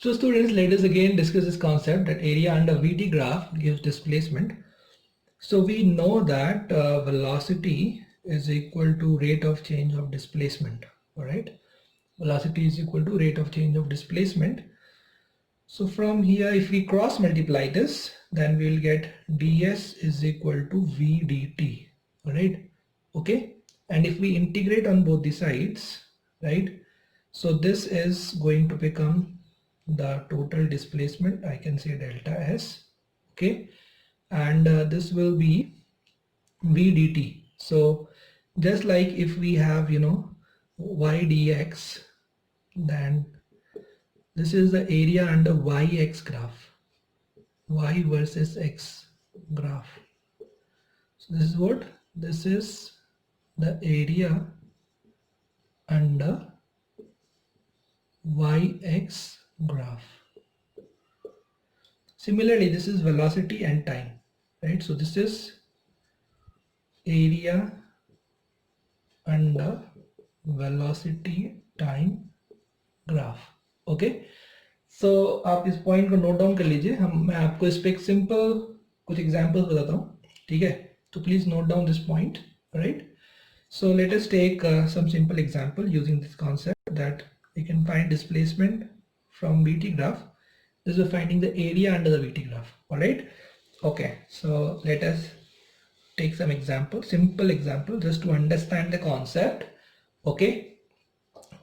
So students, let us again discuss this concept that area under VT graph gives displacement. So we know that velocity is equal to rate of change of displacement. All right, velocity is equal to rate of change of displacement. So from here, if we cross multiply this, then we will get ds is equal to v dt. All right, okay. And if we integrate on both the sides, right, so this is going to become the total displacement. I can say delta s, okay, and this will be v dt. So just like if we have, y dx, then this is the area under yx graph, y versus x graph. So this is what? This is the area under yx graph. Similarly, this is velocity and time, right? So this is area under velocity time graph. Okay, so आप इस point को note down कर लीजिए. मैं आपको इस पे एक सिंपल कुछ एग्जांपल्स बताता हूँ, ठीक है? तो please note down this point, right? So let us take some simple example using this concept that you can find displacement from VT graph. This is finding the area under the VT graph. All right, okay, so let us take some example, simple example, just to understand the concept. Okay,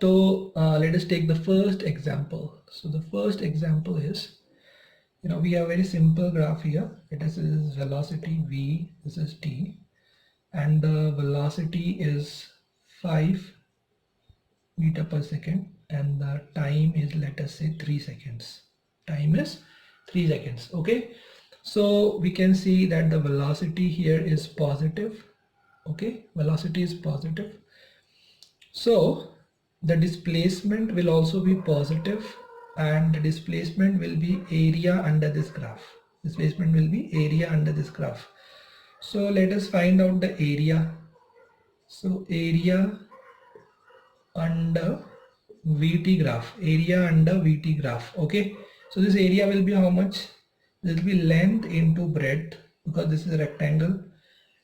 so let us take the first example. So the first example is, we have a very simple graph here. This is velocity v, this is t, and the velocity is 5 meter per second, and the time is, let us say, 3 seconds. Time is 3 seconds. Okay, so we can see that the velocity here is positive. Okay, velocity is positive, so the displacement will also be positive, and the displacement will be area under this graph. Displacement will be area under this graph. So let us find out the area. So area under VT graph, area under VT graph. Okay, so this area will be how much? This will be length into breadth, because this is a rectangle.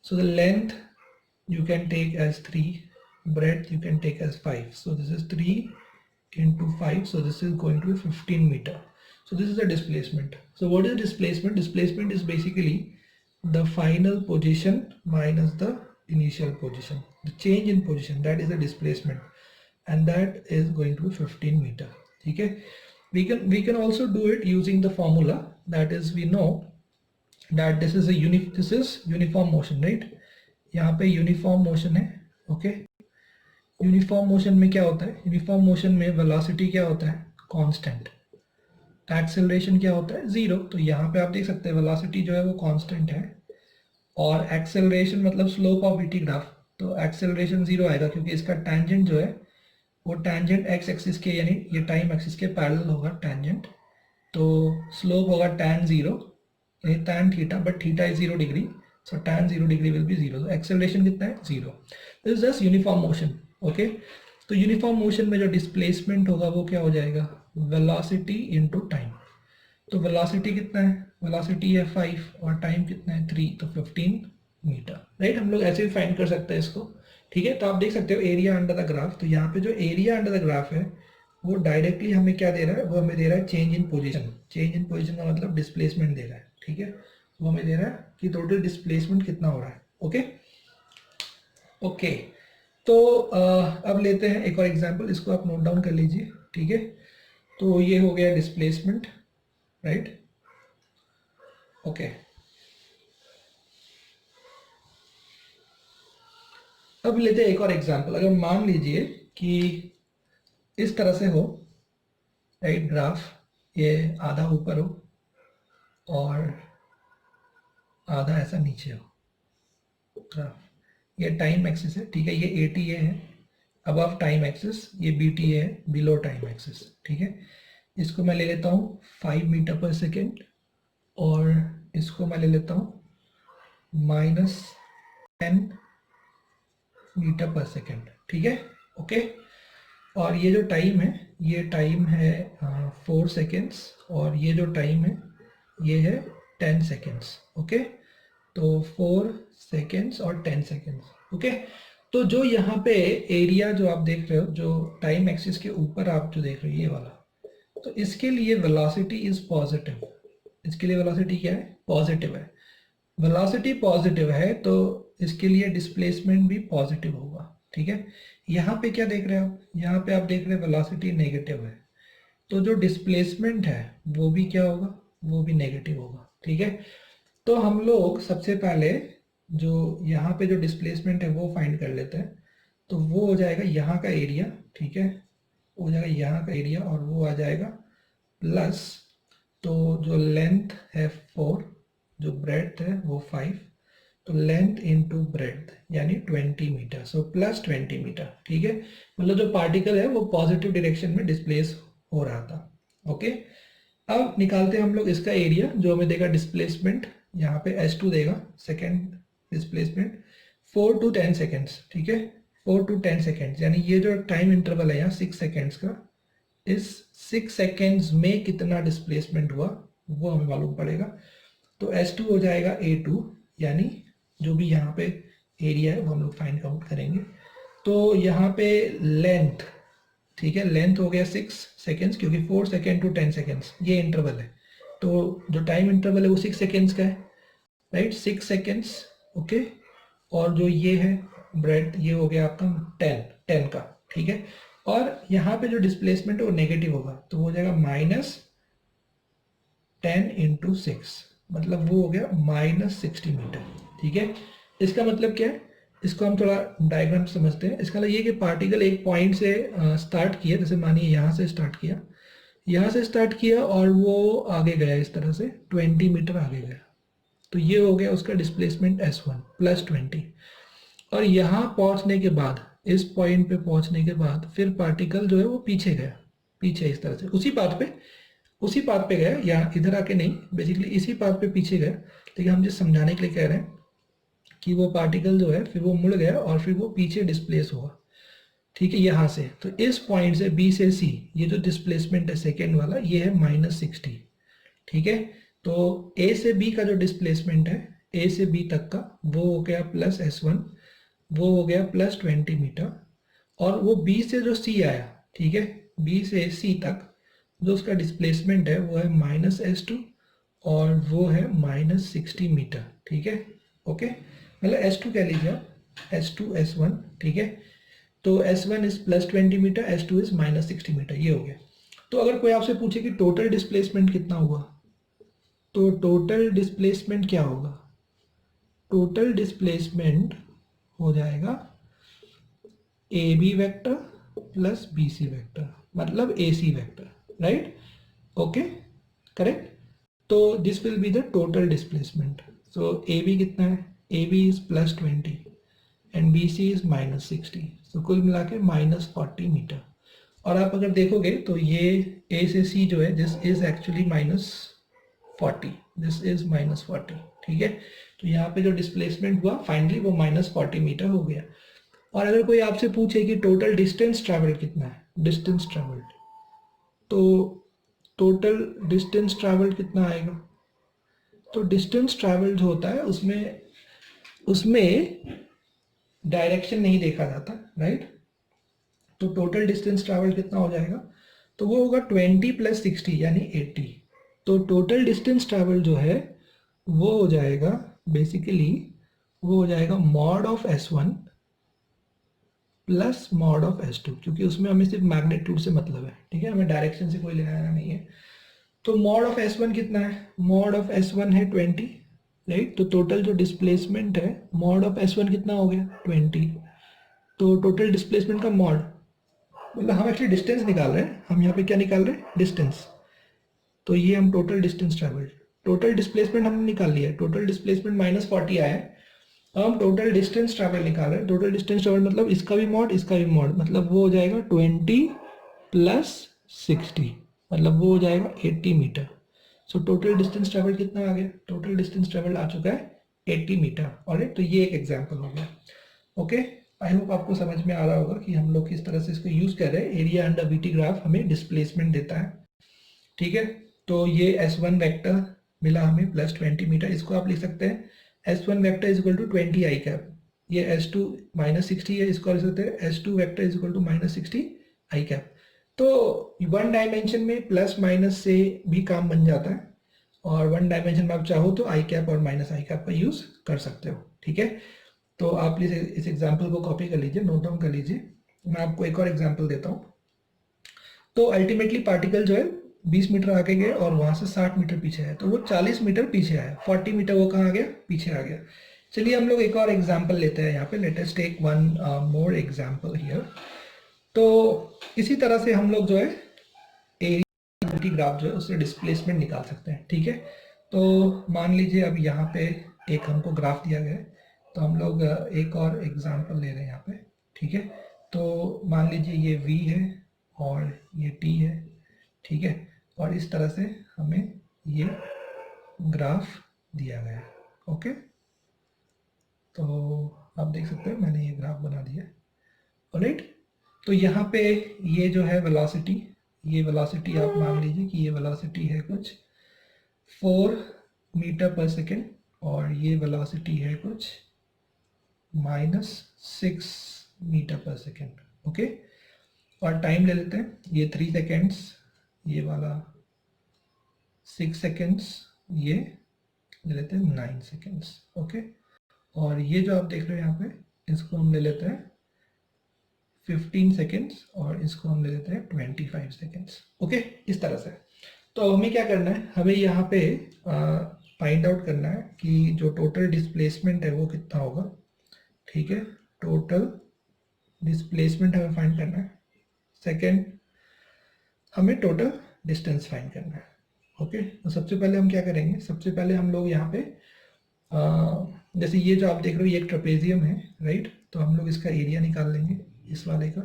So the length you can take as 3, breadth you can take as 5. So this is 3 into 5, so this is going to be 15 meter. So this is the displacement. So what is displacement? Displacement is basically the final position minus the initial position, the change in position, that is the displacement, and that is going to be 15 meter. Okay, we can also do it using the formula, that is, we know that this is uniform motion, right? यहाँ पे uniform motion है. Okay, uniform motion में क्या होता है? Uniform motion में velocity क्या होता है? कांस्टेंट. एक्सेलरेशन क्या होता है? 0. तो यहाँ पे आप देख सकते हैं वेलोसिटी जो है वो कांस्टेंट है, और एक्सेलरेशन मतलब स्लोप ऑफ वीटी ग्राफ, तो एक्सेलरेशन 0 आएगा, क्योंकि इसका टेंजेंट जो है वो टेंजेंट एक्स एक्सिस के, यानी ये टाइम एक्सिस के पैरेलल होगा टेंजेंट. तो स्लोप होगा tan 0, यानी tan theta, but theta is 0 degree, so tan 0 degree will be 0. तो एक्सेलरेशन कितना है? 0. This is just uniform motion. Okay, तो यूनिफॉर्म मोशन में जो डिस्प्लेसमेंट होगा वो क्या हो जाएगा? Velocity into time. तो वेलोसिटी कितना है? वेलोसिटी है 5 और टाइम कितना है? 3, तो 15 मीटर, राइट? हम लोग ऐसे भी फाइंड कर सकते हैं इसको, ठीक है? तो आप देख सकते हो एरिया अंडर द ग्राफ. तो यहाँ पे जो एरिया अंडर द ग्राफ है वो डायरेक्टली हमें क्या दे रहा है? वो हमें दे रहा है change in position. Change in position का मतलब डिस्प्लेसमेंट दे रहा है, ठीक है? वो हमें दे रहा है कि टोटल डिस्प्लेसमेंट कितना हो रहा है. ओके, ओके, तो अब लेते हैं एक और एग्जांपल, इसको आप नोट डाउन कर लीजिए, ठीक है? तो ये हो गया डिस्प्लेसमेंट, राइट? ओके, अब लेते हैं एक और एग्जांपल. अगर मान लीजिए कि इस तरह से हो, राइट? ग्राफ ये आधा ऊपर हो और आधा ऐसा नीचे हो. ग्राफ ये टाइम एक्सिस है, ठीक है? ये ATA है अबव टाइम एक्सिस, ये BTA है बिलो टाइम एक्सिस, ठीक है? इसको मैं ले लेता हूँ 5 मीटर पर सेकेंड, और इसको मैं ले लेता हूँ -10 मीटर पर सेकेंड, ठीक है? ओके, और ये जो टाइम है ये टाइम है 4 सेकेंड्स और ये जो टाइम है ये है 10 सेकेंड्स। ओके, तो 4 सेकेंड्स और 10 सेकेंड्स। ओके, तो जो यहाँ पे एरिया जो आप देख रहे हो, जो टाइम एक्सिस के ऊपर आप जो देख रहे हो ये वाला, तो इसके लिए वेलोसिटी इज पॉजिटिव। इसके लिए वेलोसिटी क्या है? पॉजिटिव है। वेलोसिटी पॉजिटिव है तो इसके लिए डिस्प्लेसमेंट भी पॉजिटिव होगा। ठीक है, यहाँ पे क्या देख रहे हो आप? यहाँ पे आप देख रहे हो वेलोसिटी नेगेटिव है, तो जो डिस्प्लेसमेंट है वो भी क्या होगा? वो भी नेगेटिव होगा। ठीक है, तो हम लोग सबसे पहले जो यहाँ पे जो डिस्प्लेसमेंट है वो फाइंड कर लेते हैं। तो वो हो जाएगा यहाँ का एरिया। ठीक है, हो जाएगा यहाँ का एरिया और वो आ जाएगा प्लस, तो जो लेंथ है 4, जो ब्रेड्थ है वो 5, तो लेंथ इनटू ब्रेड्थ यानी 20 मीटर, सो प्लस 20 मीटर। ठीक है, मतलब जो पार्टिकल है वो पॉजिटिव डायरेक्शन में डिस्प्लेस हो रहा था। ओके, अब निकालते हैं हम लोग इसका एरिया, जो हमें देगा डिस्प्लेसमेंट, यहाँ पे S2 देगा सेकेंड डिस्प्लेसमेंट 4 to 10 सेकेंड्स। ठीक है, 4 to 10 सेकेंड्स, यानी ये जो टाइम इंटरवल है यहाँ 6 सेकेंड्स का, इस 6 सेकेंड्स में कितना डिस्प्लेसमेंट हुआ वो हमें मालूम पड़ेगा। तो S2 हो जाएगा A2, यानी जो भी यहाँ पे एरिया है वो हम लोग फाइंड आउट करेंगे। तो यहाँ पे लेंथ, ठीक है, लेंथ हो गया 6 सेकेंड्स, क्योंकि 4 सेकेंड टू 10 सेकेंड्स ये इंटरवल है, तो जो टाइम इंटरवल है वो 6 सेकेंड्स का है, राइट, 6 सेकेंड्स। ओके, और जो ये है ब्रेड, ये हो गया आपका 10 का। ठीक है, और यहाँ पे जो डिस्प्लेसमेंट है वो नेगेटिव होगा, तो वो हो जाएगा -10 इंटू 6, मतलब वो हो गया -60 मीटर। ठीक है, इसका मतलब क्या है? इसको हम थोड़ा डायग्राम समझते हैं। इसका मतलब ये कि पार्टिकल एक पॉइंट से स्टार्ट किया, जैसे मानिए यहाँ से स्टार्ट किया, यहाँ से स्टार्ट किया और वो आगे गया इस तरह से 20 मीटर आगे गया, तो ये हो गया उसका डिस्प्लेसमेंट S1 प्लस 20। और यहाँ पहुँचने के बाद, इस पॉइंट पे पहुँचने के बाद फिर पार्टिकल जो है वो पीछे गया, पीछे इस तरह से उसी पाथ पे गया, या इधर आके नहीं, बेसिकली इसी पाथ पे पीछे गया। लेकिन हम जिस समझाने के लिए कह रहे हैं कि वो पार्टिकल जो है फिर वो मुड़ गया और फिर वो पीछे डिस्प्लेस हुआ। ठीक है, यहाँ से, तो इस पॉइंट से B से C, ये जो डिस्प्लेसमेंट है सेकेंड वाला, ये है -60। ठीक है, तो A से B का जो डिस्प्लेसमेंट है, A से B तक का, वो हो गया प्लस S1, वो हो गया प्लस 20 मीटर। और वो B से जो C आया, ठीक है, B से C तक जो उसका डिस्प्लेसमेंट है वो है -S2 और वो है -60 मीटर। ठीक है, ओके, मतलब S2 कह लीजिए आप, S2 S1। ठीक है, तो S1 is plus 20 metre, S2 is -60 metre, ये हो गया। तो अगर कोई आपसे पूछे कि टोटल डिस्प्लेसमेंट कितना हुआ, तो टोटल डिस्प्लेसमेंट क्या होगा? टोटल डिस्प्लेसमेंट हो जाएगा AB vector plus BC vector, मतलब AC vector, right? Okay, correct. तो this will be the total displacement. So AB कितना है? AB is plus 20 and BC is -60, तो कुल मिला के -40 मीटर। और आप अगर देखोगे तो ये A से C जो है, this is actually -40, this is -40। ठीक है, तो यहाँ पे जो डिस्प्लेसमेंट हुआ फाइनली वो -40 मीटर हो गया। और अगर कोई आपसे पूछे कि टोटल डिस्टेंस ट्रैवल कितना है, डिस्टेंस ट्रैवल्ड, तो टोटल डिस्टेंस ट्रैवल्ड कितना आएगा? तो डिस्टेंस ट्रैवल्ड जो होता है उसमें डायरेक्शन नहीं देखा जाता, राइट? तो टोटल डिस्टेंस ट्रैवल कितना हो जाएगा? तो वो होगा 20 + 60 यानी 80। तो टोटल डिस्टेंस ट्रैवल जो है वो हो जाएगा बेसिकली, वो हो जाएगा mod of S1 plus mod of S2, क्योंकि उसमें हमें सिर्फ मैग्नीट्यूड से मतलब है। ठीक है, हमें डायरेक्शन से कोई लेना देना नहीं है। तो मॉड ऑफ S1 कितना है? मॉड ऑफ S1 है 20, राइट? तो टोटल जो डिस्प्लेसमेंट है, मॉड ऑफ S1 कितना हो गया? 20। तो टोटल डिस्प्लेसमेंट का मॉड, मतलब हम एक्चुअली डिस्टेंस निकाल रहे हैं, हम यहाँ पे क्या निकाल रहे हैं? डिस्टेंस। तो ये हम total distance travel, total displacement हमने निकाल लिया है, टोटल डिस्प्लेसमेंट -40 आया है। अब हम टोटल डिस्टेंस ट्रैवल निकाल रहे हैं। टोटल डिस्टेंस ट्रैवल मतलब इसका भी मॉड, इसका भी मॉड, मतलब वो हो जाएगा 20 + 60, मतलब वो हो जाएगा 80 metre. So total distance travel कितना आ गया? टोटल डिस्टेंस ट्रैवल आ चुका है 80 मीटर। ऑलराइट, तो ये एक एग्जांपल हो गया। ओके, आई होप आपको समझ में आ रहा होगा कि हम लोग किस तरह से इसको यूज कर रहे हैं। एरिया अंडर वीटी ग्राफ हमें डिस्प्लेसमेंट देता है, ठीक है। तो ये S1 वेक्टर मिला हमें प्लस 20 मीटर, इसको आप लिख सकते हैं S1 vector is equal to 20 i cap. ये S2 माइनस 60 है, इसको लिख सकते हैं S2 vector is equal to minus 60 i cap. तो वन डायमेंशन में प्लस माइनस से भी काम बन जाता है, और वन डायमेंशन में आप चाहो तो आई कैप और माइनस आई कैप का यूज कर सकते हो, ठीक है। तो आप प्लीज इस एग्जाम्पल को कॉपी कर लीजिए, नोट डाउन कर लीजिए। मैं आपको एक और एग्जाम्पल देता हूँ। तो अल्टीमेटली पार्टिकल जो है 20 मीटर आगे गए और वहां से 60 मीटर पीछे है, तो वो 40 मीटर पीछे आया, 40 मीटर वो कहाँ आ गया, पीछे आ गया। चलिए हम लोग एक और एग्जाम्पल लेते हैं यहाँ पे। Let us take one more example here. तो इसी तरह से हम लोग जो है एरिया की ग्राफ जो है उससे डिस्प्लेसमेंट निकाल सकते हैं, ठीक है। तो मान लीजिए अब यहाँ पे एक हमको ग्राफ दिया गया है, तो हम लोग एक और एग्जाम्पल ले रहे हैं यहाँ पे, ठीक है। तो मान लीजिए ये V है और ये T है, ठीक है। और इस तरह से हमें ये ग्राफ दिया गया है, ओके। तो आप देख सकते हैं मैंने ये ग्राफ बना दिया, ऑलराइट। तो यहाँ पे ये जो है वेलोसिटी, ये वेलोसिटी आप मान लीजिए कि ये वेलोसिटी है कुछ 4 मीटर पर सेकेंड, और ये वेलोसिटी है कुछ -6 मीटर पर सेकेंड, ओके। और टाइम ले लेते हैं, ये 3 सेकेंड्स, ये वाला 6 सेकेंड्स, ये ले लेते हैं 9 सेकेंड्स, ओके। और ये जो आप देख रहे हो यहाँ पे, इसको हम ले लेते हैं 15 सेकेंड्स, और इसको हम ले लेते हैं 25 सेकेंड्स, ओके। इस तरह से तो हमें क्या करना है, हमें यहाँ पे फाइंड आउट करना है कि जो टोटल डिस्प्लेसमेंट है वो कितना होगा, ठीक है। टोटल डिस्प्लेसमेंट हमें फाइंड करना है। सेकेंड, हमें टोटल डिस्टेंस फाइंड करना है, ओके। तो सबसे पहले हम क्या करेंगे, सबसे पहले हम लोग यहाँ पे जैसे ये जो आप देख रहे हो ये एक ट्रेपेजियम है, राइट। तो हम लोग इसका एरिया निकाल लेंगे इस वाले का।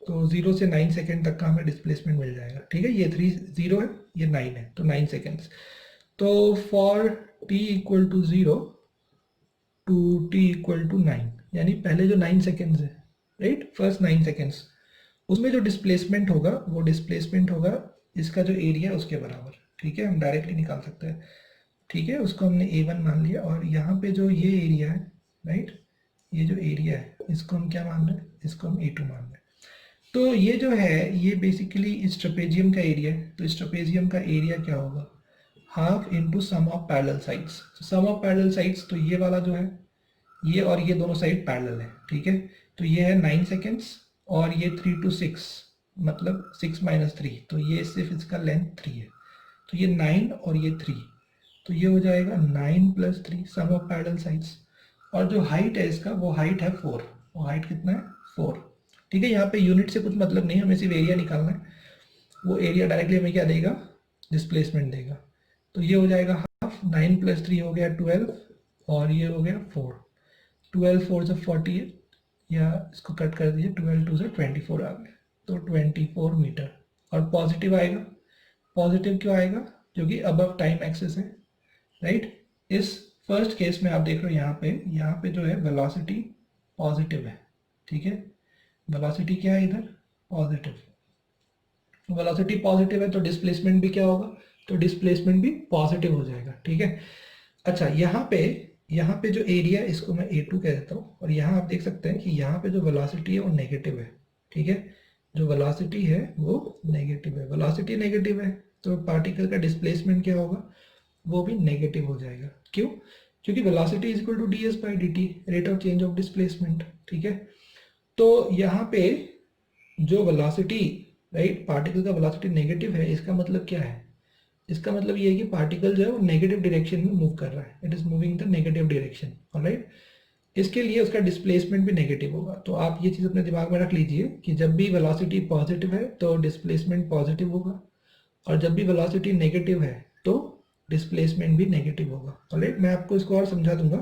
तो 0 से 9 सेकेंड तक का हमें डिस्प्लेसमेंट मिल जाएगा, ठीक है। ये 0 है, ये 9 है, तो 9 सेकेंड्स। तो for t equal to 0 to t equal to 9, यानी पहले जो 9 सेकेंड्स है, राइट, फर्स्ट 9 सेकेंड्स, उसमें जो डिस्प्लेसमेंट होगा वो डिस्प्लेसमेंट होगा इसका जो एरिया है उसके बराबर, ठीक है। हम डायरेक्टली निकाल सकते हैं, ठीक है। उसको हमने A1 मान लिया, और यहाँ पे जो ये एरिया है, राइट, ये जो एरिया है इसको हम क्या मान रहे हैं, इसको हम A2 मान रहे हैं। तो ये जो है ये बेसिकली इस ट्रेपेजियम का एरिया है। तो इस ट्रेपेजियम का एरिया क्या होगा, half into sum of parallel sides. Sum of parallel sides, तो ये वाला जो है ये और ये दोनों साइड पैरेलल है, ठीक है। तो ये है 9 सेकेंड्स, और ये 3 to 6 मतलब 6 - 3, तो ये सिर्फ इसका लेंथ 3 है। तो ये 9 और ये 3, तो ये हो जाएगा 9 + 3 सम ऑफ पैरेलल साइड्स। और जो हाइट है इसका, वो हाइट है 4। वो हाइट कितना है, 4, ठीक है। यहाँ पे यूनिट से कुछ मतलब नहीं, हमें सिर्फ एरिया निकालना है। वो एरिया डायरेक्टली हमें क्या देगा, डिस्प्लेसमेंट देगा। तो ये हो जाएगा हाफ, 9 + 3 हो गया 12, और ये हो गया 4। 12 4 से 48, या इसको कट कर दीजिए, 12 2 से 24 आ गया, तो 24 मीटर। और पॉजिटिव आएगा, पॉजिटिव क्यों आएगा, क्योंकि अबव टाइम एक्सिस है, राइट। इस फर्स्ट केस में आप देख रहे हो यहाँ पे जो है वेलोसिटी पॉजिटिव है, ठीक है। वेलोसिटी क्या है इधर, पॉजिटिव। वेलोसिटी पॉजिटिव है तो डिस्प्लेसमेंट भी क्या होगा, तो डिस्प्लेसमेंट भी पॉजिटिव हो जाएगा, ठीक है। अच्छा, यहाँ पे जो एरिया है इसको मैं A2 कह देता हूँ, और यहाँ आप देख सकते हैं कि यहाँ पे जो वेलोसिटी है वो नेगेटिव है, ठीक है। जो वेलोसिटी है वो नेगेटिव है, वेलोसिटी नेगेटिव है, तो पार्टिकल का डिस्प्लेसमेंट क्या होगा, वो भी नेगेटिव हो जाएगा। क्यों, क्योंकि velocity is equal to ds/dt, rate of change of displacement, ठीक है। तो यहाँ पे जो वेलोसिटी, राइट, पार्टिकल का वेलोसिटी नेगेटिव है, इसका मतलब क्या है, इसका मतलब ये है कि पार्टिकल जो है वो नेगेटिव डायरेक्शन में मूव कर रहा है, it is moving the negative direction, alright. इसके लिए उसका डिस्प्लेसमेंट भी नेगेटिव होगा। तो आप ये चीज़ अपने दिमाग में रख लीजिए कि जब भी वेलोसिटी पॉजिटिव है तो डिस्प्लेसमेंट पॉजिटिव होगा, और जब भी वेलोसिटी नेगेटिव है तो डिस्प्लेसमेंट भी नेगेटिव होगा, ऑलराइट। मैं आपको इसको और समझा दूंगा।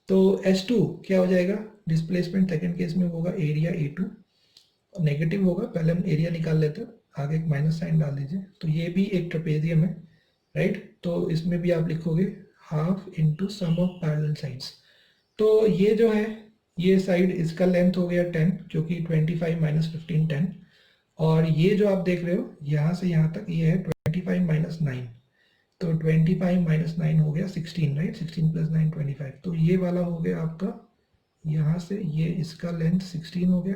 तो S2 क्या हो जाएगा, डिस्प्लेसमेंट सेकेंड केस में होगा एरिया A2, नेगेटिव होगा। पहले हम एरिया निकाल लेते हैं, आगे एक माइनस साइन डाल दीजिए। तो ये भी एक ट्रेपेजियम है, राइट। तो इसमें भी आप लिखोगे half into sum of parallel sides. तो ये जो है ये साइड इसका लेंथ हो गया 10 क्योंकि 25 माइनस 15 10, और ये जो आप देख रहे हो यहाँ से यहाँ तक ये है 25 माइनस 9, तो 25 माइनस 9 हो गया 16, राइट, 16 प्लस 9 25, तो ये वाला हो गया आपका यहाँ से ये इसका लेंथ 16 हो गया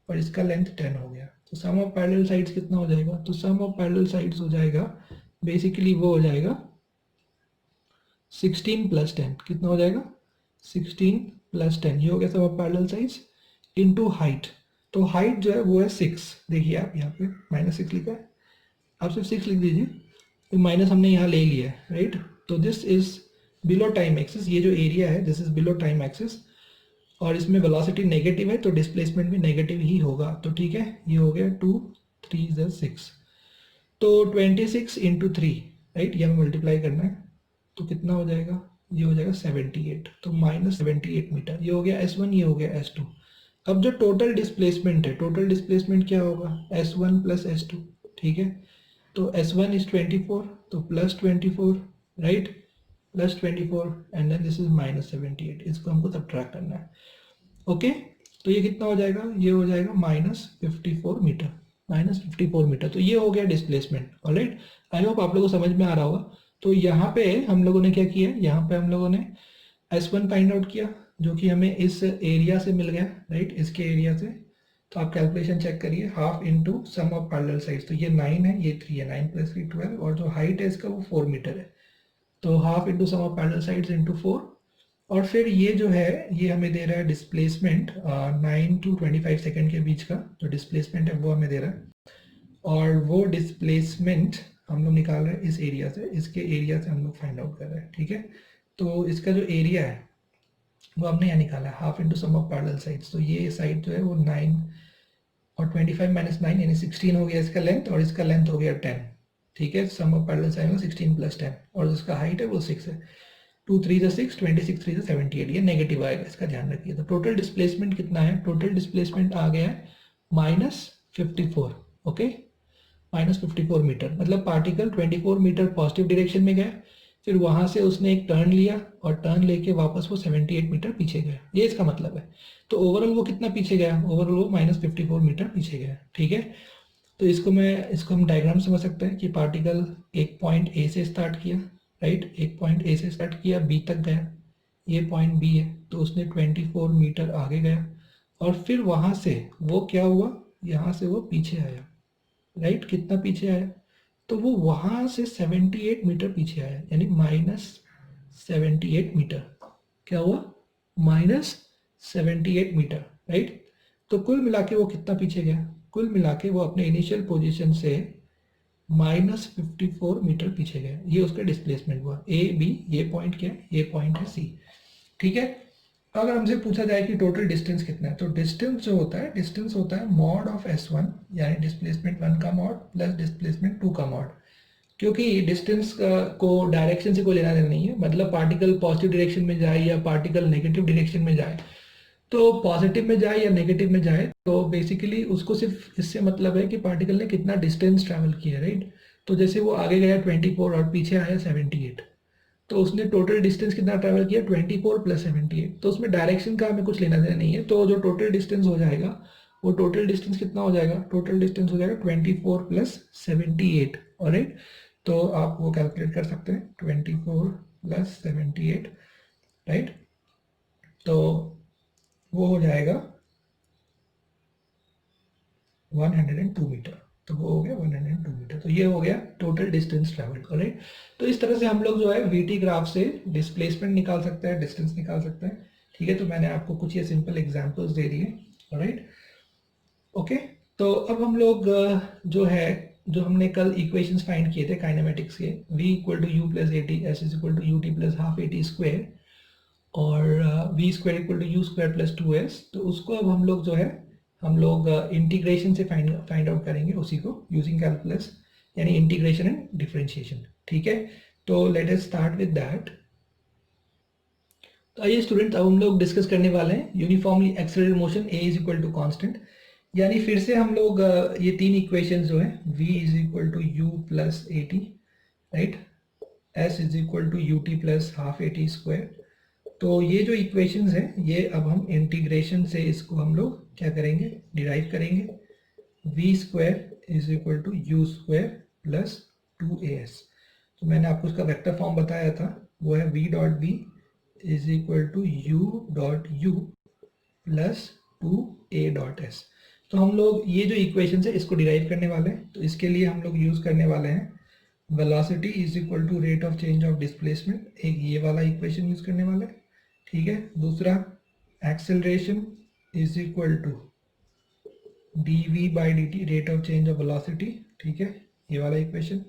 और इसका लेंथ 10 हो गया। तो सम ऑफ पैरेलल साइड्स कितना हो जाएगा, तो सम ऑफ पैरेलल साइड्स हो जाएगा बेसिकली वो हो जाएगा 16 प्लस 10, कितना हो जाएगा 16 प्लस 10, ये हो गया sum of parallel sides into height. तो हाइट जो है वो है 6, देखिए आप यहाँ पे -6 लिखा है, आप सिर्फ 6 लिख दीजिए, तो माइनस हमने यहाँ ले लिया है, राइट। तो this is below time axis, ये जो एरिया है this is below time axis, और इसमें वेलोसिटी नेगेटिव है तो डिस्प्लेसमेंट भी नेगेटिव ही होगा। तो ठीक है, ये हो गया 2 3 6, तो 26 इंटू 3, राइट, ये हमें मल्टीप्लाई करना है, तो कितना हो जाएगा, ये हो जाएगा 78, तो -78 मीटर, ये हो गया S1, ये हो गया S2। अब जो टोटल डिस्प्लेसमेंट है, टोटल डिस्प्लेसमेंट क्या होगा, S1 प्लस S2, ठीक है, तो S1 इज 24, तो plus 24, right, plus 24 and then this is -78, इसको हमको सब्ट्रैक्ट करना है, ओके। तो ये कितना हो जाएगा, ये हो जाएगा -54 मीटर, -54 मीटर, तो ये हो गया डिस्प्लेसमेंट, ऑलराइट। आई होप आप लोगों को समझ में आ रहा होगा। तो यहाँ पे हम लोगों ने क्या किया, यहाँ पे हम लोगों ने S1 फाइंड आउट किया जो कि हमें इस एरिया से मिल गया, राइट, इसके एरिया से। तो आप कैलकुलेशन चेक करिए, half into sum of parallel sides, तो ये 9 है, ये 3 है, 9 प्लस 3 12, और जो हाइट है इसका वो 4 मीटर है, तो half into sum of parallel sides into 4, और फिर ये जो है ये हमें दे रहा है डिस्प्लेसमेंट 9 to 25 सेकेंड के बीच का जो डिस्प्लेसमेंट है वो हमें दे रहा है, और वो डिस्प्लेसमेंट हम लोग निकाल रहे हैं इस एरिया से, इसके एरिया से हम लोग फाइंड आउट कर रहे हैं, ठीक है। तो इसका जो एरिया है वो हमने यहाँ निकाला है, half into sum of parallel sides, तो ये साइड जो है वो 9 और 25 माइनस 9 यानी 16 हो गया इसका लेंथ, और इसका लेंथ हो गया 10, ठीक है, सम ऑफ पैरेलल साइड में 16 प्लस 10, और जिसका हाइट है वो 6 है, 2 3 6, 26 3 78, ये नेगेटिव आएगा, इसका ध्यान रखिए। तो टोटल डिस्प्लेसमेंट कितना है, टोटल डिस्प्लेसमेंट आ गया है -54, ओके, -54 मीटर, मतलब पार्टिकल 24 मीटर पॉजिटिव डायरेक्शन में गया, फिर वहां से उसने एक टर्न लिया और टर्न लेके वापस वो 78 मीटर पीछे गया, ये इसका मतलब है। तो ओवरऑल वो कितना पीछे गया, ओवरऑल वो -54 मीटर पीछे गया, ठीक है। तो इसको हम डायग्राम समझ सकते हैं कि पार्टिकल एक पॉइंट ए से स्टार्ट किया, राइट, एक पॉइंट ए से स्टार्ट किया, बी तक गया, ये पॉइंट बी है, तो उसने 24 मीटर आगे गया, और फिर वहां से वो क्या हुआ, यहाँ से वो पीछे आया, राइट, कितना पीछे आया, तो वो वहां से 78 मीटर पीछे आया, यानी -78 मीटर, क्या हुआ, -78 मीटर, राइट। तो कुल मिला के वो कितना पीछे गया, कुल मिला के वो अपने इनिशियल पोजीशन से -54 मीटर पीछे गया, ये उसका डिस्प्लेसमेंट हुआ, ए बी, ये पॉइंट क्या है, ये पॉइंट है सी, ठीक है। अगर हमसे पूछा जाए कि टोटल डिस्टेंस कितना है, तो डिस्टेंस जो होता है, डिस्टेंस होता है मॉड ऑफ S1, यानी डिस्प्लेसमेंट 1 का मॉड प्लस डिस्प्लेसमेंट 2 का मॉड, क्योंकि डिस्टेंस को डायरेक्शन से कोई लेना देना नहीं है, मतलब पार्टिकल पॉजिटिव डायरेक्शन में जाए या पार्टिकल नेगेटिव डायरेक्शन में जाए, तो पॉजिटिव में जाए या नेगेटिव में जाए, तो बेसिकली उसको सिर्फ इससे मतलब है कि पार्टिकल ने कितना डिस्टेंस ट्रैवल किया, राइट। तो जैसे वो आगे गया 24 और पीछे आया 78, तो उसने टोटल डिस्टेंस कितना ट्रैवल किया, 24 प्लस 78, तो उसमें डायरेक्शन का हमें कुछ लेना देना नहीं है। तो जो टोटल डिस्टेंस हो जाएगा, वो टोटल डिस्टेंस कितना हो जाएगा, टोटल डिस्टेंस हो जाएगा 24 प्लस 78, ऑलराइट। तो आप वो कैलकुलेट कर सकते हैं, 24 प्लस 78, राइट, तो वो हो जाएगा 102 मीटर, तो वो हो गया 102 मीटर, तो ये हो गया टोटल डिस्टेंस ट्रैवल, ऑलराइट। तो इस तरह से हम लोग जो है वीटी ग्राफ से डिस्प्लेसमेंट निकाल सकते हैं, डिस्टेंस निकाल सकते हैं, ठीक है। तो मैंने आपको कुछ ये सिंपल एग्जांपल्स दे दिए, ऑलराइट, ओके। तो अब हम लोग जो है, जो हमने कल इक्वेशंस फाइंड किए थे काइनेमेटिक्स के, v equal to you plus AT, s is equal to UT plus half AT square, और v square equal to you square plus 2s, तो उसको अब हम लोग जो है हम लोग इंटीग्रेशन से फाइंड आउट करेंगे उसी को, यूजिंग कैलकुलस, यानी इंटीग्रेशन एंड डिफरेंशिएशन, ठीक है। तो let us start with that. तो आइए स्टूडेंट्स, अब हम लोग डिस्कस करने वाले हैं uniformly accelerated motion a is equal to constant, यानी फिर से हम लोग ये तीन इक्वेशंस जो है, v is equal to you plus AT, right, s is equal to UT plus half AT square, तो ये जो इक्वेशंस हैं ये अब हम इंटीग्रेशन से इसको हम लोग क्या करेंगे, डिराइव करेंगे। V square is equal to you square plus 2as। तो मैंने आपको उसका वेक्टर फॉर्म बताया था, वो है v dot b is equal to u dot u plus 2a dot s. तो हम लोग ये जो इक्वेशन है इसको डिराइव करने वाले हैं। तो इसके लिए हम लोग यूज़ करने वाले हैं velocity is equal to rate of change of displacement, एक ये वाला इक्वेशन यूज़ करने वाले हैं, ठीक है। दूसरा acceleration is equal to dv by dt, rate of change of velocity, ठीक है, ये वाला इक्वेशन।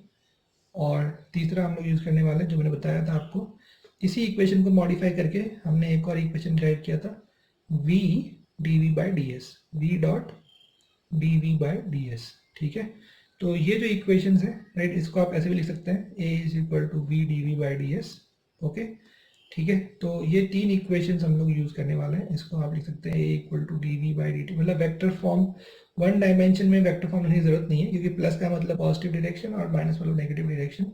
और तीसरा हम लोग यूज़ करने वाले जो मैंने बताया था आपको, इसी इक्वेशन को मॉडिफाई करके हमने एक और इक्वेशन डिराइव किया था, v dv by ds, v dot dv by ds, ठीक है। तो ये जो इक्वेशंस है, राइट, इसको आप ऐसे भी लिख सकते हैं, a is equal to v dv by ds, okay, ठीक है। तो ये तीन इक्वेशंस हम लोग यूज़ करने वाले हैं। इसको आप लिख सकते हैं a equal to dv by dt, मतलब वेक्टर फॉर्म, वन डायमेंशन में वेक्टर फॉर्म लिखने की जरूरत नहीं है, क्योंकि प्लस का मतलब पॉजिटिव डायरेक्शन और माइनस मतलब नेगेटिव डायरेक्शन।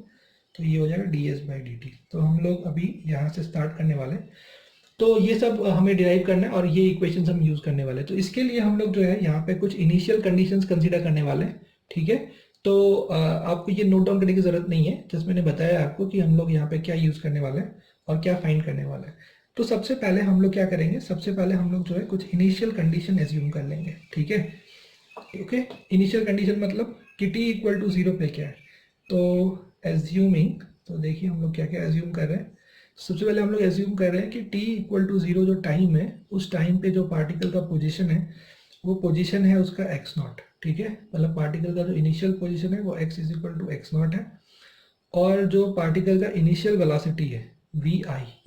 तो ये हो जाएगा ds बाई dt। तो हम लोग अभी यहाँ से स्टार्ट करने वाले हैं। तो ये सब हमें डिराइव करना है और ये इक्वेशंस हम यूज़ करने वाले हैं। तो इसके लिए हम लोग जो है यहाँ पे कुछ इनिशियल कंडीशंस कंसीडर करने वाले हैं, ठीक है। तो आपको ये नोट डाउन करने की ज़रूरत नहीं है, जस्ट मैंने बताया आपको कि हम लोग यहाँ पे क्या यूज़ करने वाले हैं और क्या फाइंड करने वाले हैं। तो सबसे पहले हम लोग क्या करेंगे, सबसे पहले हम लोग जो है कुछ इनिशियल कंडीशन एज्यूम कर लेंगे, ठीक है। ओके, इनिशियल कंडीशन मतलब कि t इक्वल टू 0 पे क्या है। तो एज्यूमिंग, तो देखिए हम लोग क्या क्या एज्यूम कर रहे हैं। सबसे पहले हम लोग एज्यूम कर रहे हैं कि t इक्वल टू 0 जो टाइम है, उस टाइम पे जो पार्टिकल का पोजीशन है, वो पोजीशन है उसका x नॉट, ठीक है। मतलब पार्टिकल का जो इनिशियल पोजीशन है वो x is equal to x naught है, और जो पार्टिकल का इनिशियल वेलोसिटी है vi,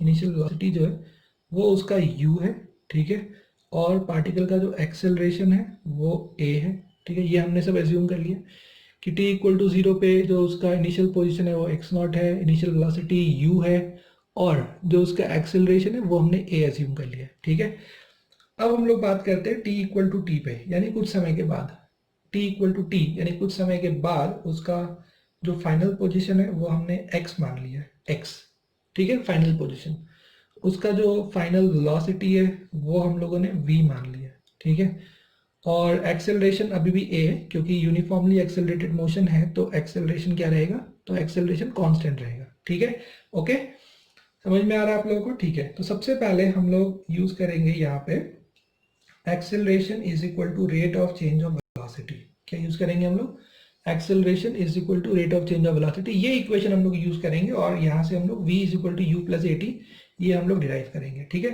इनिशियल वेलोसिटी जो है वो उसका u है, ठीक है। और पार्टिकल का जो एक्सेलरेशन है वो a है, ठीक है। ये हमने सब एज्यूम कर लिया कि t इक्वल टू 0 पे जो उसका इनिशियल पोजीशन है वो x नॉट है, इनिशियल वेलोसिटी u है, और जो उसका एक्सेलरेशन है वो हमने a एज्यूम कर लिया, ठीक है। अब हम लोग बात करते हैं t इक्वल टू टी पे, यानी कुछ समय के बाद, t इक्वल टू टी यानी कुछ समय के बाद उसका जो फाइनल पोजीशन है वो हमने x मान लिया है, x, ठीक है, फाइनल पोजीशन। उसका जो फाइनल वेलोसिटी है वो हम लोगों ने v मान लिया, ठीक है। और एक्सेलरेशन अभी भी a है, क्योंकि यूनिफॉर्मली एक्सेलरेटेड मोशन है तो एक्सेलरेशन क्या रहेगा, तो एक्सेलरेशन कांस्टेंट रहेगा, ठीक है। ओके, समझ में आ रहा है आप लोगों को, ठीक है। तो सबसे पहले हम लोग यूज करेंगे यहाँ पे acceleration is equal to rate of change of velocity. क्या यूज करेंगे हम लोग, acceleration is equal to rate of change of velocity, ये इक्वेशन हम लोग यूज करेंगे, और यहाँ से हम लोग v is equal to you plus at ये हम लोग डिराइव करेंगे, ठीक है।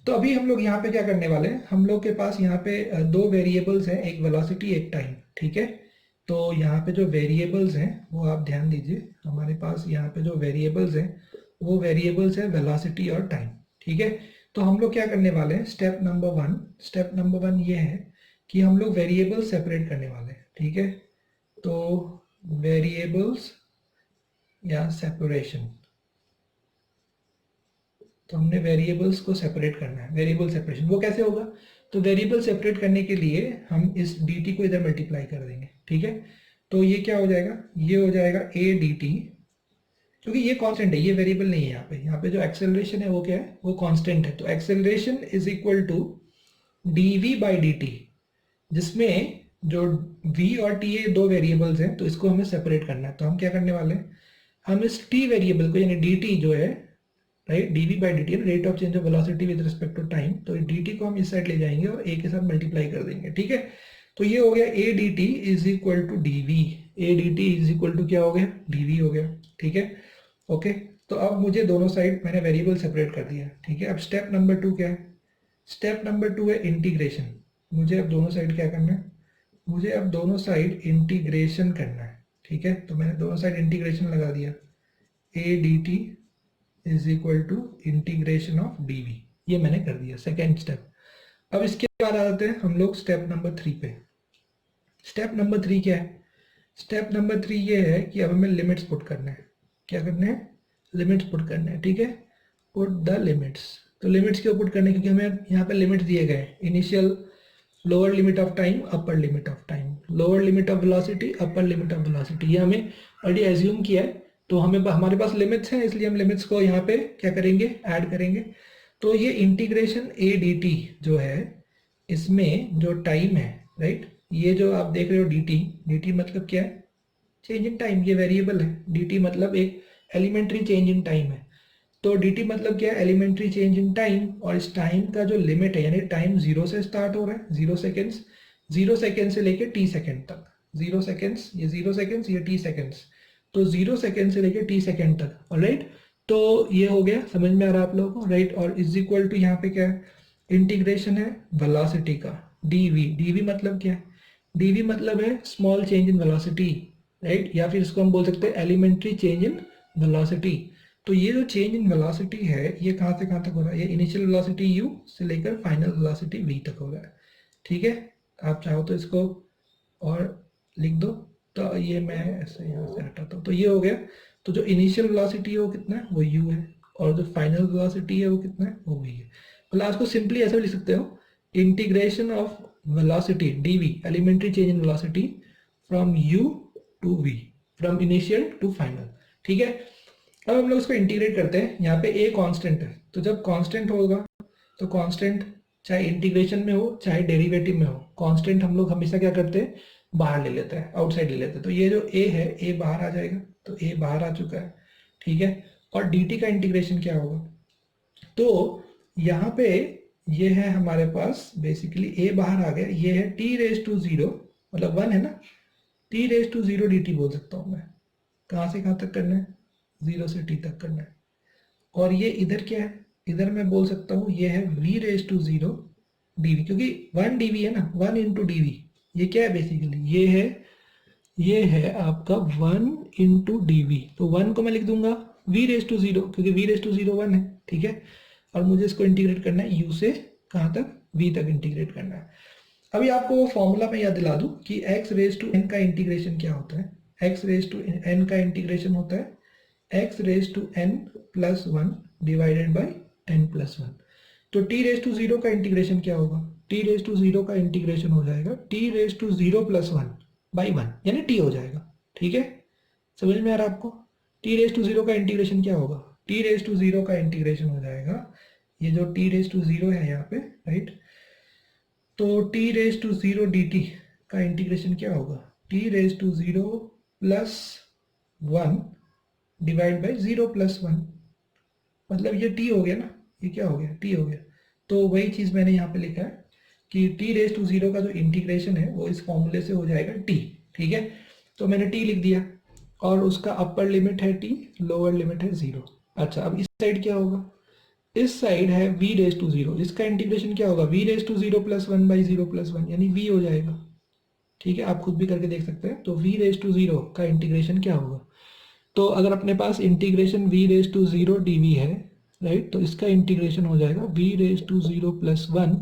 तो अभी हम लोग यहाँ पे क्या करने वाले हैं, हम लोग के पास यहाँ पे दो वेरिएबल्स हैं, एक वेलोसिटी एक टाइम, ठीक है। तो यहाँ पे जो वेरिएबल्स हैं वो आप ध्यान दीजिए, हमारे पास यहाँ पे जो वेरिएबल्स हैं वो वेरिएबल्स है वेलोसिटी और टाइम, ठीक है। तो हम लोग क्या करने वाले हैं, स्टेप नंबर वन ये है कि हम लोग वेरिएबल सेपरेट करने वाले हैं, ठीक है। तो वेरिएबल्स या सेपरेशन, तो हमने वेरिएबल्स को सेपरेट करना है, वेरिएबल सेपरेशन वो कैसे होगा, तो वेरिएबल सेपरेट करने के लिए हम इस dt को इधर मल्टीप्लाई कर देंगे, ठीक है। तो ये क्या हो जाएगा, ये हो जाएगा a dt, क्योंकि ये कांस्टेंट है, ये वेरिएबल नहीं है। यहाँ पे जो एक्सेलरेशन है वो क्या है, वो कांस्टेंट है। तो acceleration is equal to dv by dt, जिसमें जो v और t ये दो वेरिएबल्स हैं, तो इसको हमें सेपरेट करना है। तो हम क्या करने वाले हैं, हम इस t वेरिएबल को यानी dt जो है, right, dv by dt rate of change of velocity with respect to time, तो dt को हम इस साइड ले जाएंगे और a के साथ मल्टीप्लाई कर देंगे, ठीक है। तो ये हो गया a dt is equal to dv, a dt is equal to क्या हो गया, dv हो गया, ठीक है। ओके, तो अब मुझे दोनों साइड मैंने वेरिएबल सेपरेट कर दिया, ठीक है। अब स्टेप नंबर 2 क्या है, स्टेप नंबर 2 है इंटीग्रेशन। मुझे अब दोनों साइड क्या करना है, मुझे अब दोनों साइड इंटीग्रेशन करना है, ठीक है। तो मैंने दोनों साइड इंटीग्रेशन लगा दिया, a dt is equal to integration of dv, ये मैंने कर दिया सेकेंड स्टेप। अब इसके बाद आ जाते हैं हम लोग स्टेप नंबर 3 पे। स्टेप नंबर 3 क्या है, स्टेप नंबर 3 ये है कि अब हमें लिमिट्स पुट करना है। क्या करना है, लिमिट्स पुट करना है, ठीक है। पुट द लिमिट्स, तो लिमिट्स क्यों पुट करने, क्योंकि हमें यहाँ पे लिमिट्स दिए गए, initial lower limit of time, upper limit of time, lower limit of velocity, upper limit of velocity, ये हमें ऑलरेडी एज्यूम किया है। तो हमें हमारे पास लिमिट्स हैं, इसलिए हम लिमिट्स को यहाँ पे क्या करेंगे, ऐड करेंगे। तो ये इंटीग्रेशन ए डी टी जो है, इसमें जो टाइम है, राइट, ये जो आप देख रहे हो डी टी मतलब क्या है, चेंज इन टाइम, ये वेरिएबल है। डी टी मतलब एक एलिमेंट्री चेंज इन टाइम है। तो डी टी मतलब क्या है, एलिमेंट्री चेंज इन टाइम, और इस टाइम का जो लिमिट है, यानी टाइम 0 से स्टार्ट हो रहा है, 0 सेकेंड्स, 0 सेकेंड से लेके टी सेकेंड तक, 0 सेकेंड्स, ये 0 सेकेंड्स, ये टी सेकेंड्स, तो 0 सेकेंड से लेके टी सेकेंड तक, ऑलराइट। तो ये हो गया, समझ में आ रहा है आप लोगों को, राइट। और इज इक्वल टू यहाँ पे क्या है, इंटीग्रेशन है वेलोसिटी का, डीवी। डीवी मतलब क्या है, डीवी मतलब है small change in velocity, right, या फिर इसको हम बोल सकते हैं एलिमेंट्री चेंज इन वेलोसिटी। तो ये जो चेंज इन वेलोसिटी है, ये कहाँ से कहाँ तक हो रहा है, ये इनिशियल वेलोसिटी u से लेकर फाइनल वेलोसिटी v तक हो रहा है, ठीक है। आप चाहो तो इसको और लिख दो, तो ये मैं ऐसे यहाँ से हटाता हूँ, तो ये हो गया। तो जो इनिशियल वेलोसिटी है वो कितना है, वो u है, और जो फाइनल वेलोसिटी है वो कितना है, वो v है। मतलब आपको सिंपली ऐसा भी लिख सकते हो, integration of velocity dv, elementary change in velocity from u to v, from initial to final, ठीक है। अब हम लोग इसको इंटीग्रेट करते हैं। यहाँ पे a कांस्टेंट है, तो जब कांस्टेंट होगा तो कांस्टेंट चाहे इंटीग्रेशन में हो चाहे डेरिवेटिव में हो, कांस्टेंट हम लोग हमेशा क्या करते हैं, बाहर ले लेते हैं, आउटसाइड ले लेते हैं। तो ये जो a है, a बाहर आ जाएगा, तो a बाहर आ चुका है, ठीक है। और dt का इंटीग्रेशन क्या होगा, तो यहाँ पे ये है हमारे पास, बेसिकली a बाहर आ गया, ये है t⁻0, मतलब 1 है ना, t⁻0 dt बोल सकता हूँ मैं। कहाँ से कहाँ तक करना है, 0 से t तक करना है। और ये इधर क्या है, इधर मैं बोल सकता हूँ ये है v⁻0 dv, क्योंकि 1 dv है ना, 1 इंटू dv, ये क्या है बेसिकली, ये है आपका 1 इंटू dv। तो 1 को मैं लिख दूंगा v⁻0, क्योंकि v⁻0 1 है, ठीक है। और मुझे इसको इंटीग्रेट करना है u से कहाँ तक, v तक इंटीग्रेट करना है। अभी आपको वो फॉर्मूला मैं याद दिला दूं कि x⁻n का इंटीग्रेशन क्या होता है। x⁻n का इंटीग्रेशन होता है x⁻n plus 1 divided by n plus 1। तो t⁻0 का इंटीग्रेशन क्या होगा, t⁻0 का इंटीग्रेशन हो जाएगा t⁻0 प्लस 1 बाई 1, यानी t हो जाएगा, ठीक है। समझ में आ रहा है आपको, t⁻0 का इंटीग्रेशन क्या होगा, t⁻0 का इंटीग्रेशन हो जाएगा, ये जो t⁻0 है यहाँ पे, राइट, तो t⁻0 dt का इंटीग्रेशन क्या होगा, t⁻0 plus 1 divide by 0 plus 1, मतलब ये t हो गया ना, ये क्या हो गया, t हो गया। तो वही चीज़ मैंने यहाँ पे लिखा है कि t⁻0 का जो इंटीग्रेशन है वो इस फॉर्मूले से हो जाएगा t, ठीक है। तो मैंने t लिख दिया, और उसका अपर लिमिट है t, लोअर लिमिट है 0। अच्छा, अब इस साइड क्या होगा, इस साइड है v⁻0, इसका इंटीग्रेशन क्या होगा, v⁻0 प्लस 1 बाई 0 प्लस 1, यानी v हो जाएगा, ठीक है। आप खुद भी करके देख सकते हैं। तो v⁻0 का इंटीग्रेशन क्या होगा, तो अगर अपने पास इंटीग्रेशन v⁻0 dv है, राइट, तो इसका इंटीग्रेशन हो जाएगा v⁻0 प्लस 1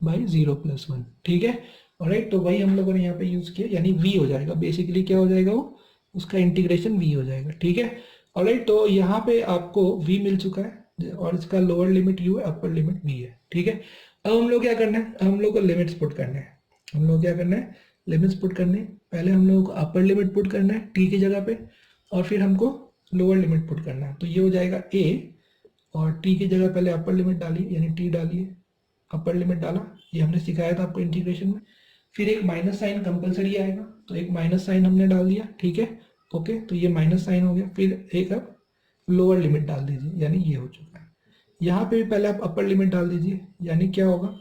बाई 0 प्लस 1, ठीक है। राइट, तो वही हम लोगों ने यहाँ पे यूज़ किया, यानी v हो जाएगा, बेसिकली क्या हो जाएगा वो, उसका इंटीग्रेशन v हो जाएगा, ठीक है। ऑलराइट, तो यहाँ पे आपको v मिल चुका है, और इसका लोअर लिमिट u है, अपर लिमिट v है, ठीक है। अब हम लोग क्या करना है, हम लोग को लिमिट्स पुट करना है। हम लोग क्या करना है, लिमिट्स पुट करने, पहले हम लोगों को अपर लिमिट पुट करना है t की जगह पे, और फिर हमको लोअर लिमिट पुट करना है। तो ये हो जाएगा a, और t की जगह पहले अपर लिमिट डालिए, यानी t डालिए, अपर लिमिट डाला, ये हमने सिखाया था आपको इंटीग्रेशन में। फिर एक माइनस साइन कंपलसरी आएगा, तो एक माइनस साइन हमने डाल दिया, ठीक है, ओके। तो ये माइनस साइन हो गया, फिर एक अब लोअर लिमिट डाल दीजिए, यानी ये हो चुका है। यहाँ पे भी पहले आप अपर लिमिट डाल दीजिए, यानी क्या होगा,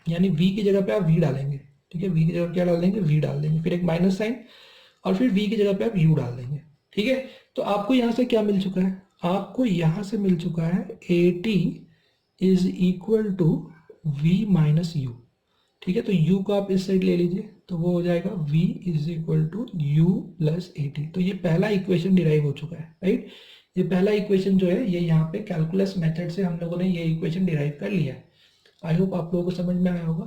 यानी v की जगह पे आप v डालेंगे, ठीक है, v की जगह क्या डाल देंगे, v डाल देंगे, फिर एक माइनस साइन, और फिर v की जगह पे आप u डाल देंगे, ठीक है। तो आपको यहाँ से क्या मिल चुका है, आपको यहाँ से मिल चुका है at is equal to v minus u, ठीक है। तो u को आप इस साइड ले लीजिए, तो वो हो जाएगा v is equal to u plus at। तो ये पहला इक्वेशन डिराइव हो चुका है, राइट। ये पहला इक्वेशन जो है, ये यहाँ पे कैलकुलस मेथड से हम लोगों ने ये इक्वेशन डिराइव कर लिया है। आई होप आप लोगों को समझ में आया होगा।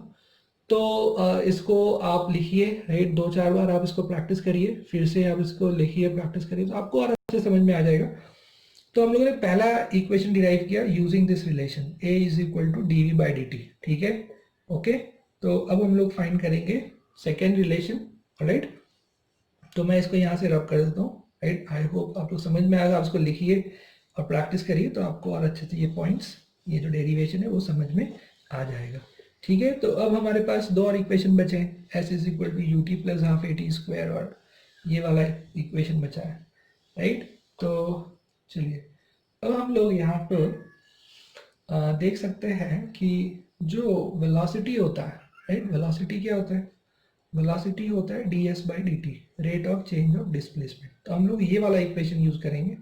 तो इसको आप लिखिए, राइट, 2-4 बार आप इसको प्रैक्टिस करिए, फिर से आप इसको लिखिए, प्रैक्टिस करिए, तो आपको और अच्छे समझ में आ जाएगा। तो हम लोगों ने पहला इक्वेशन डिराइव किया using this relation a is equal to dv by dt, ठीक है, ओके। तो अब हम लोग फाइंड करेंगे सेकेंड रिलेशन, राइट। तो मैं इसको यहाँ से रब कर देता हूँ, राइट। आई होप आप लोग समझ में आएगा, आप इसको लिखिए और प्रैक्टिस करिए, तो आपको और अच्छे से ये पॉइंट्स ये जो डेरिवेशन है वो समझ में आ जाएगा। ठीक है, तो अब हमारे पास दो और इक्वेशन बचे हैं, s is equal to U T plus half a t square, और ये वाला इक्वेशन बचा है, राइट। तो चलिए अब हम लोग यहाँ पर देख सकते हैं कि जो वेलोसिटी होता है, राइट, वेलोसिटी क्या होता है, वेलोसिटी होता है ds by D T, rate of change of displacement. तो हम लोग ये वाला इक्वेशन यूज करेंगे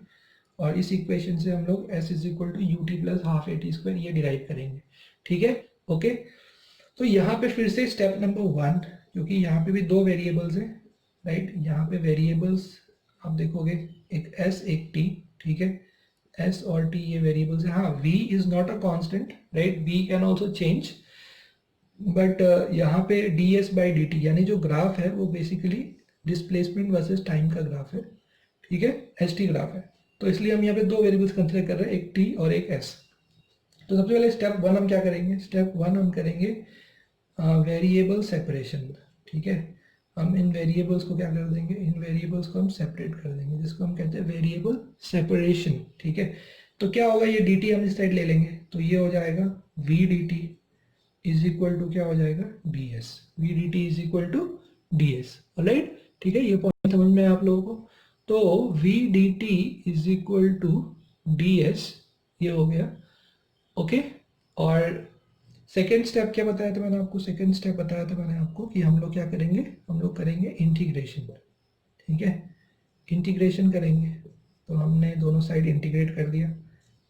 और इस इक्वेशन से हम लोग s is equal to U T plus half a t square ये डिराइव करेंगे। ठीक है, ओके। तो यहाँ पे फिर से स्टेप नंबर 1, क्योंकि यहाँ पे भी दो वेरिएबल्स हैं, राइट, यहाँ पे वेरिएबल्स आप देखोगे एक s एक t, ठीक है, s और t ये वेरिएबल्स है। हाँ, v is not a constant, right, v can also change, but यहाँ पे ds बाई डी टी यानी जो ग्राफ है वो बेसिकली डिस्प्लेसमेंट वर्सेस टाइम का ग्राफ है, ठीक है, एस टी ग्राफ है। तो इसलिए हम यहाँ पे दो वेरिएबल्स कंसिडर कर रहे हैं, एक t और एक s। तो सबसे पहले स्टेप 1 हम क्या करेंगे, स्टेप 1 हम करेंगे वेरिएबल सेपरेशन। ठीक है, हम इन वेरिएबल्स को क्या कर देंगे, इन वेरिएबल्स को हम सेपरेट कर देंगे, जिसको हम कहते हैं वेरिएबल सेपरेशन। ठीक है, तो क्या होगा, ये dt हम इस साइड ले लेंगे, तो ये हो जाएगा v dt is equal to क्या हो जाएगा ds, v dt is equal to ds, right. ठीक है, ये पॉइंट समझ में आप लोगों को। तो v dt is equal to ds ये हो गया, ओके। और सेकेंड स्टेप क्या बताया था मैंने आपको, सेकेंड स्टेप बताया था मैंने आपको कि हम लोग क्या करेंगे, हम लोग करेंगे इंटीग्रेशन। ठीक है, इंटीग्रेशन करेंगे, तो हमने दोनों साइड इंटीग्रेट कर दिया,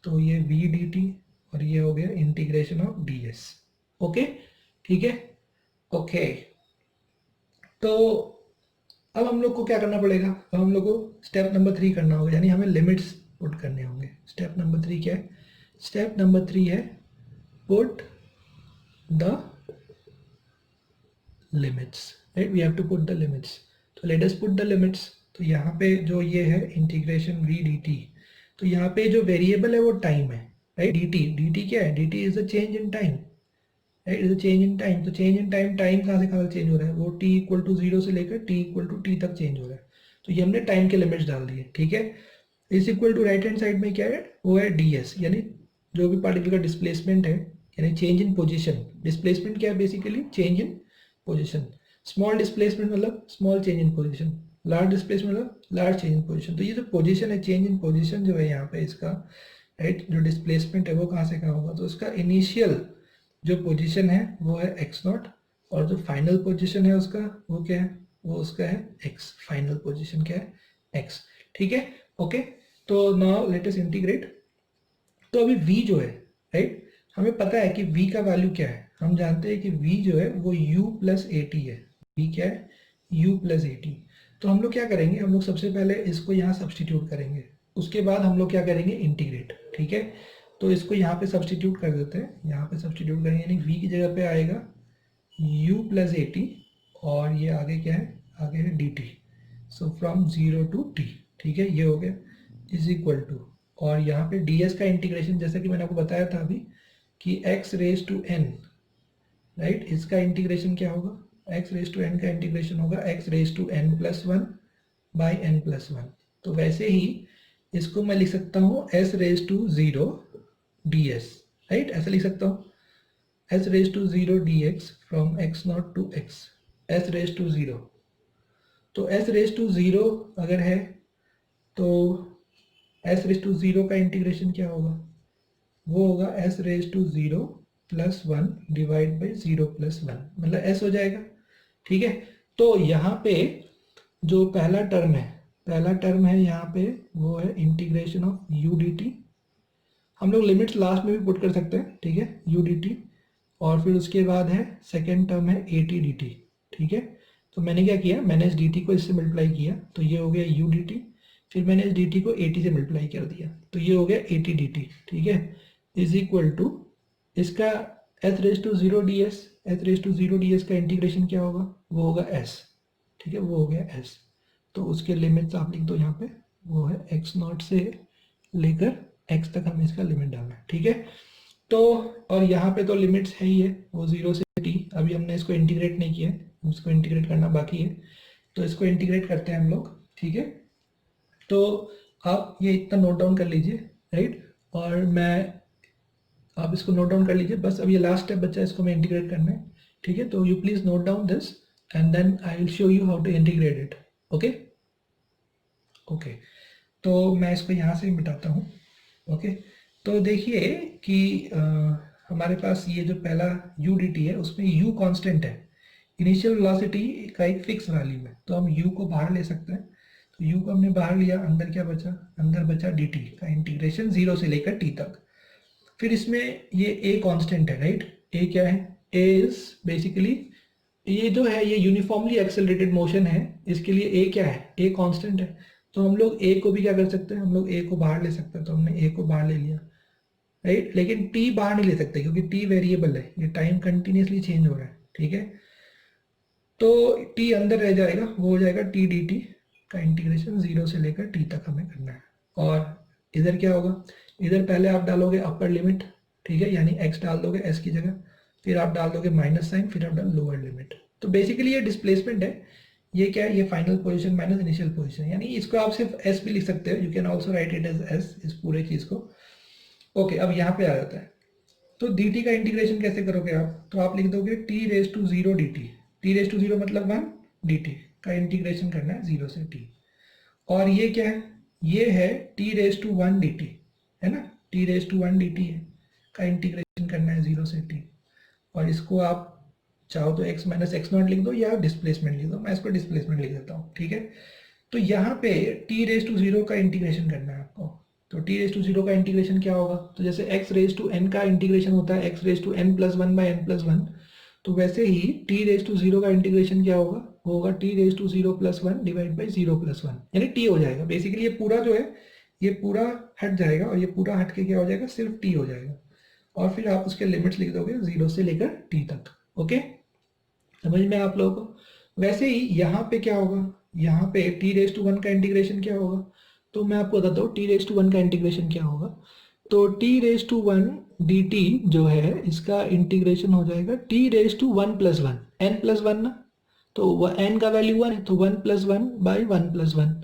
तो ये v dt और ये हो गया इंटीग्रेशन ऑफ ds, ओके। ठीक है, ओके। तो अब हम लोग को क्या करना पड़ेगा, अब हम लोग को स्टेप नंबर 3 करना होगा, यानी हमें लिमिट्स पुट करने होंगे। स्टेप नंबर 3 क्या है, स्टेप नंबर 3 है put the limits, right, we have to put the limits. तो let us put the limits. तो यहाँ पे जो ये है इंटीग्रेशन v dt, तो यहाँ पे जो वेरिएबल है वो टाइम है, राइट, dt क्या है, dt is a change in time, right, is a change in time. तो चेंज इन टाइम, टाइम कहाँ से कहाँ तक चेंज हो रहा है, वो t इक्वल टू 0 से लेकर t इक्वल टू t तक चेंज हो रहा है। तो ये हमने टाइम के लिमिट्स डाल दिए, ठीक है। Is equal to right hand side में क्या है, वो है ds, यानी जो भी पार्टिकल का डिस्प्लेसमेंट है, यानी चेंज इन पोजिशन। डिस्प्लेसमेंट क्या है, basically change in position. Small displacement मतलब small change in position, large displacement मतलब लार्ज चेंज इन पोजिशन। तो ये जो पोजिशन है, चेंज इन पोजिशन जो है यहाँ पे इसका, राइट, जो डिस्प्लेसमेंट है वो कहाँ से कहाँ होगा, तो इसका इनिशियल जो पोजीशन है वो है x नॉट, और जो फाइनल पोजीशन है उसका वो क्या है, वो उसका है x, फाइनल पोजीशन क्या है x। ठीक है, ओके। तो नाउ लेट अस इंटीग्रेट। तो अभी v जो है, राइट, हमें पता है कि v का वैल्यू क्या है, हम जानते हैं कि v जो है वो u प्लस ए टी है। v क्या है, u प्लस ए टी। तो हम लोग क्या करेंगे, हम लोग सबसे पहले इसको यहाँ सब्सटीट्यूट करेंगे, उसके बाद हम लोग क्या करेंगे, इंटीग्रेट। ठीक है, तो इसको यहाँ पे सब्सटीट्यूट कर देते हैं, यहाँ पे सब्सटीट्यूट करेंगे, यानी v की जगह पे आएगा u प्लस ए टी, और ये आगे क्या है, आगे है dt। So from 0 to t, ठीक है, ये हो गया, इज इक्वल टू, और यहाँ पे ds का इंटीग्रेशन जैसा कि मैंने आपको बताया था अभी कि x raise to n, right, इसका इंटीग्रेशन क्या होगा, x रेज टू n का इंटीग्रेशन होगा x raise to n plus 1 by n plus 1। तो वैसे ही इसको मैं लिख सकता हूँ s raise to 0 ds, right, ऐसा लिख सकता हूँ s raise to 0 dx from x naught to x, s raise to 0। तो s रेज टू 0 अगर है तो s रेज टू 0 का इंटीग्रेशन क्या होगा, वो होगा s raise to 0 plus 1 divide by 0 plus 1, मतलब s हो जाएगा। ठीक है, तो यहाँ पे जो पहला टर्म है, पहला टर्म है यहाँ पे वो है इंटीग्रेशन ऑफ u dt। हम लोग लिमिट्स लास्ट में भी पुट कर सकते हैं, ठीक है, u dt, और फिर उसके बाद है सेकेंड टर्म है ए टी डी टी। ठीक है, तो मैंने क्या किया, मैंने इस डी टी को इससे मल्टीप्लाई किया, तो ये हो गया u dt, फिर मैंने इस डी टी को ए टी से मल्टीप्लाई कर दिया, तो ये हो गया ए टी डी टी। ठीक है, इज इक्वल टू इसका h raise to 0 d s, h raise to 0 d s का इंटीग्रेशन क्या होगा, वो होगा s। ठीक है, वो हो गया s। तो उसके लिमिट्स आप लिख दो यहाँ पे, वो है x नॉट से लेकर x तक हमें इसका लिमिट डालना है। ठीक है, तो और यहाँ पे तो लिमिट्स है ही है, वो 0 से t, अभी हमने इसको इंटीग्रेट नहीं किया है, इसको इंटीग्रेट करना बाकी है, तो इसको इंटीग्रेट करते हैं हम लोग। ठीक है, तो आप ये इतना नोट डाउन कर लीजिए, राइट, और मैं आप इसको नोट डाउन कर लीजिए, बस अब ये लास्ट स्टेप बच्चा, इसको मैं इंटीग्रेट करना है, ठीक है। तो you please note down this and then I will show you how to integrate it. Okay okay, तो मैं इसको यहाँ से मिटाता हूँ। ओके, तो देखिए कि हमारे पास ये जो पहला यू डी टी है उसमें यू कांस्टेंट है, इनिशियल वेलोसिटी का एक फिक्स वैल्यू है, तो हम यू को बाहर ले सकते हैं। तो यू को हमने बाहर लिया, अंदर क्या बचा, अंदर बचा डी टी का इंटीग्रेशन 0 से लेकर टी तक। फिर इसमें ये ए कांस्टेंट है, राइट। ए क्या है, ए इज बेसिकली, ये जो है ये यूनिफॉर्मली एक्सेलरेटेड मोशन है, इसके लिए ए क्या है, ए कांस्टेंट है। तो हम लोग ए को भी क्या कर सकते हैं, हम लोग ए को बाहर ले सकते हैं, तो हमने ए को बाहर ले लिया, राइट। लेकिन टी बाहर नहीं ले सकते क्योंकि टी वेरिएबल है, ये टाइम कंटिन्यूसली चेंज हो रहा है, ठीक है। तो टी अंदर रह जाएगा, वो हो जाएगा टी डी टी का इंटीग्रेशन 0 से लेकर टी तक हमें करना है। और इधर क्या होगा, इधर पहले आप डालोगे अपर लिमिट, ठीक है, यानी x डाल दोगे s की जगह, फिर आप डाल दोगे माइनस साइन, फिर आप डाल लोअर लिमिट। तो बेसिकली ये डिस्प्लेसमेंट है, ये क्या है, ये final position minus initial position, यानी इसको आप सिर्फ s भी लिख सकते हो, you can also write it as s, इस पूरे चीज को। ओके, अब यहाँ पे आ जाता है, तो dt का इंटीग्रेशन कैसे करोगे आप, तो आप लिख दोगे t raise to 0 dt, t raise to 0 मतलब 1, dt का इंटीग्रेशन करना है 0 से t। और ये क्या है, ये है t रेज टू 1 dt, है ना, t रेज टू 1 dt है, का इंटीग्रेशन करना है 0 से t। और इसको आप चाहो तो x माइनस एक्स नॉट लिख दो या डिस्प्लेसमेंट लिख दो, मैं इसको डिस्प्लेसमेंट लिख देता हूँ, ठीक है। तो यहाँ पे t रेज टू 0 का इंटीग्रेशन करना है आपको। तो t रेज टू 0 का इंटीग्रेशन क्या होगा, तो जैसे x रेज टू n का इंटीग्रेशन होता है x raise to n plus 1 by n plus 1, तो वैसे ही t रेज टू 0 का इंटीग्रेशन क्या होगा, वो होगा t raise to 0 plus 1 divide by 0 plus 1, यानी t हो जाएगा। बेसिकली ये पूरा जो है ये पूरा हट जाएगा और ये पूरा हट के क्या हो जाएगा, सिर्फ t हो जाएगा। और फिर आप उसके लिमिट्स लिख दोगे 0 से लेकर t तक। ओके, समझ में आप लोगों को। वैसे ही यहाँ पे क्या होगा, यहाँ पे t रेज टू 1 का इंटीग्रेशन क्या होगा, तो मैं आपको बताता हूँ t रेज टू 1 का इंटीग्रेशन क्या होगा। तो t रेज टू 1 dt जो है इसका इंटीग्रेशन हो जाएगा t raise to 1 plus 1, n plus 1 ना, तो n का वैल्यू 1 है, तो 1 प्लस 1 बाई 1 प्लस 1,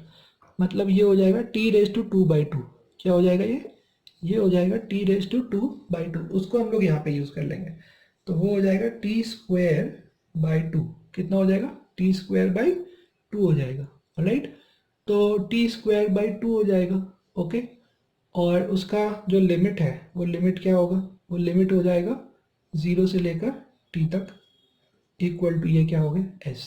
मतलब ये हो जाएगा t रेज टू 2 बाई 2। क्या हो जाएगा ये हो जाएगा t रेज टू 2 बाई 2, उसको हम लोग यहाँ पे यूज कर लेंगे, तो वो हो जाएगा t स्क्वायर बाई 2। कितना हो जाएगा, t स्क्वायर बाई 2 हो जाएगा, राइट। तो t स्क्वायर बाई 2 हो जाएगा, ओके। और उसका जो लिमिट है वो लिमिट क्या होगा, वो लिमिट हो जाएगा 0 से लेकर t तक, इक्वल टू ये क्या हो गया s।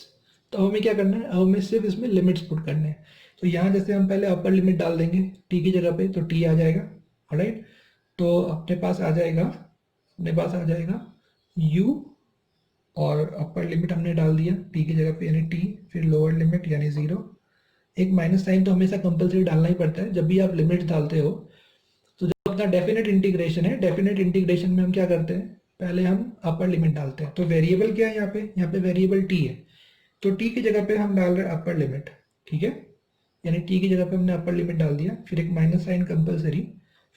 तो हमें क्या करना है, अब हमें सिर्फ इसमें लिमिट्स पुट करने हैं। तो यहाँ जैसे हम पहले अपर लिमिट डाल देंगे t की जगह पे, तो t आ जाएगा, राइट। तो अपने पास आ जाएगा u, और अपर लिमिट हमने डाल दिया t की जगह पे यानी t, फिर लोअर लिमिट यानी 0। एक माइनस साइन तो हमेशा कंपलसरी डालना ही पड़ता है जब भी आप लिमिट डालते हो। तो जब अपना डेफिनेट इंटीग्रेशन है, डेफिनेट इंटीग्रेशन में हम क्या करते हैं, पहले हम अपर लिमिट डालते हैं। तो वेरिएबल क्या है यहाँ पे वेरिएबल t है, तो t की जगह पे हम डाल रहे हैं अपर लिमिट, ठीक है, यानी t की जगह पे हमने अपर लिमिट डाल दिया, फिर एक माइनस साइन कंपलसरी,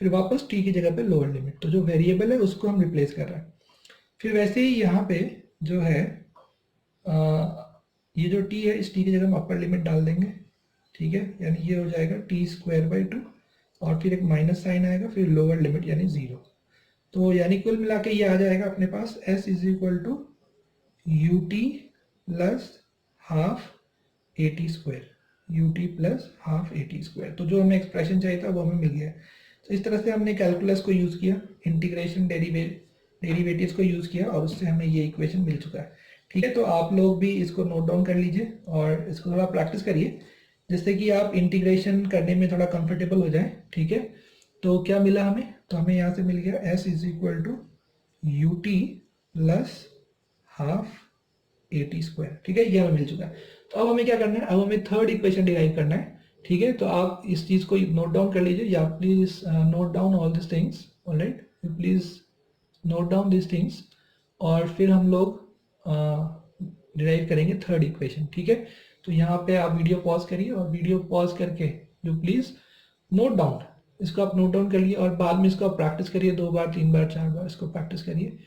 फिर वापस t की जगह पे लोअर लिमिट। तो जो वेरिएबल है उसको हम रिप्लेस कर रहे हैं। फिर वैसे ही यहाँ पे जो है ये जो t है, इस t की जगह हम अपर लिमिट डाल देंगे, ठीक है, यानी ये हो जाएगा t स्क्वायर बाई 2, और फिर एक माइनस साइन आएगा, फिर लोअर लिमिट यानी 0। तो यानी कुल मिला के ये आ जाएगा अपने पास s is equal to U T plus half a t square, u T plus half a t square. तो जो हमें एक्सप्रेशन चाहिए था वो हमें मिल गया। तो इस तरह से हमने कैलकुलस को यूज़ किया, इंटीग्रेशन डेरिवेटिव्स को यूज़ किया, और उससे हमें ये इक्वेशन मिल चुका है, ठीक है। तो आप लोग भी इसको नोट डाउन कर लीजिए और इसको थोड़ा प्रैक्टिस करिए, जिससे कि आप इंटीग्रेशन करने में थोड़ा कंफर्टेबल हो जाए, ठीक है। तो क्या मिला हमें, तो हमें यहाँ से मिल गया s is equal to U T plus half a t square, ठीक है, ये हमें मिल चुका है। तो अब हमें क्या करना है, अब हमें थर्ड इक्वेशन डिराइव करना है, ठीक है। तो आप इस चीज़ को नोट डाउन कर लीजिए, या please note down all this things, alright, you please note down this things, और फिर हम लोग डिराइव करेंगे थर्ड इक्वेशन, ठीक है। तो यहाँ पे आप वीडियो पॉज करिए, और वीडियो पॉज करके यू प्लीज नोट डाउन, इसको आप नोट डाउन कर लिए, और बाद में इसको आप प्रैक्टिस करिए 2 बार 3 बार 4 बार इसको प्रैक्टिस करिए,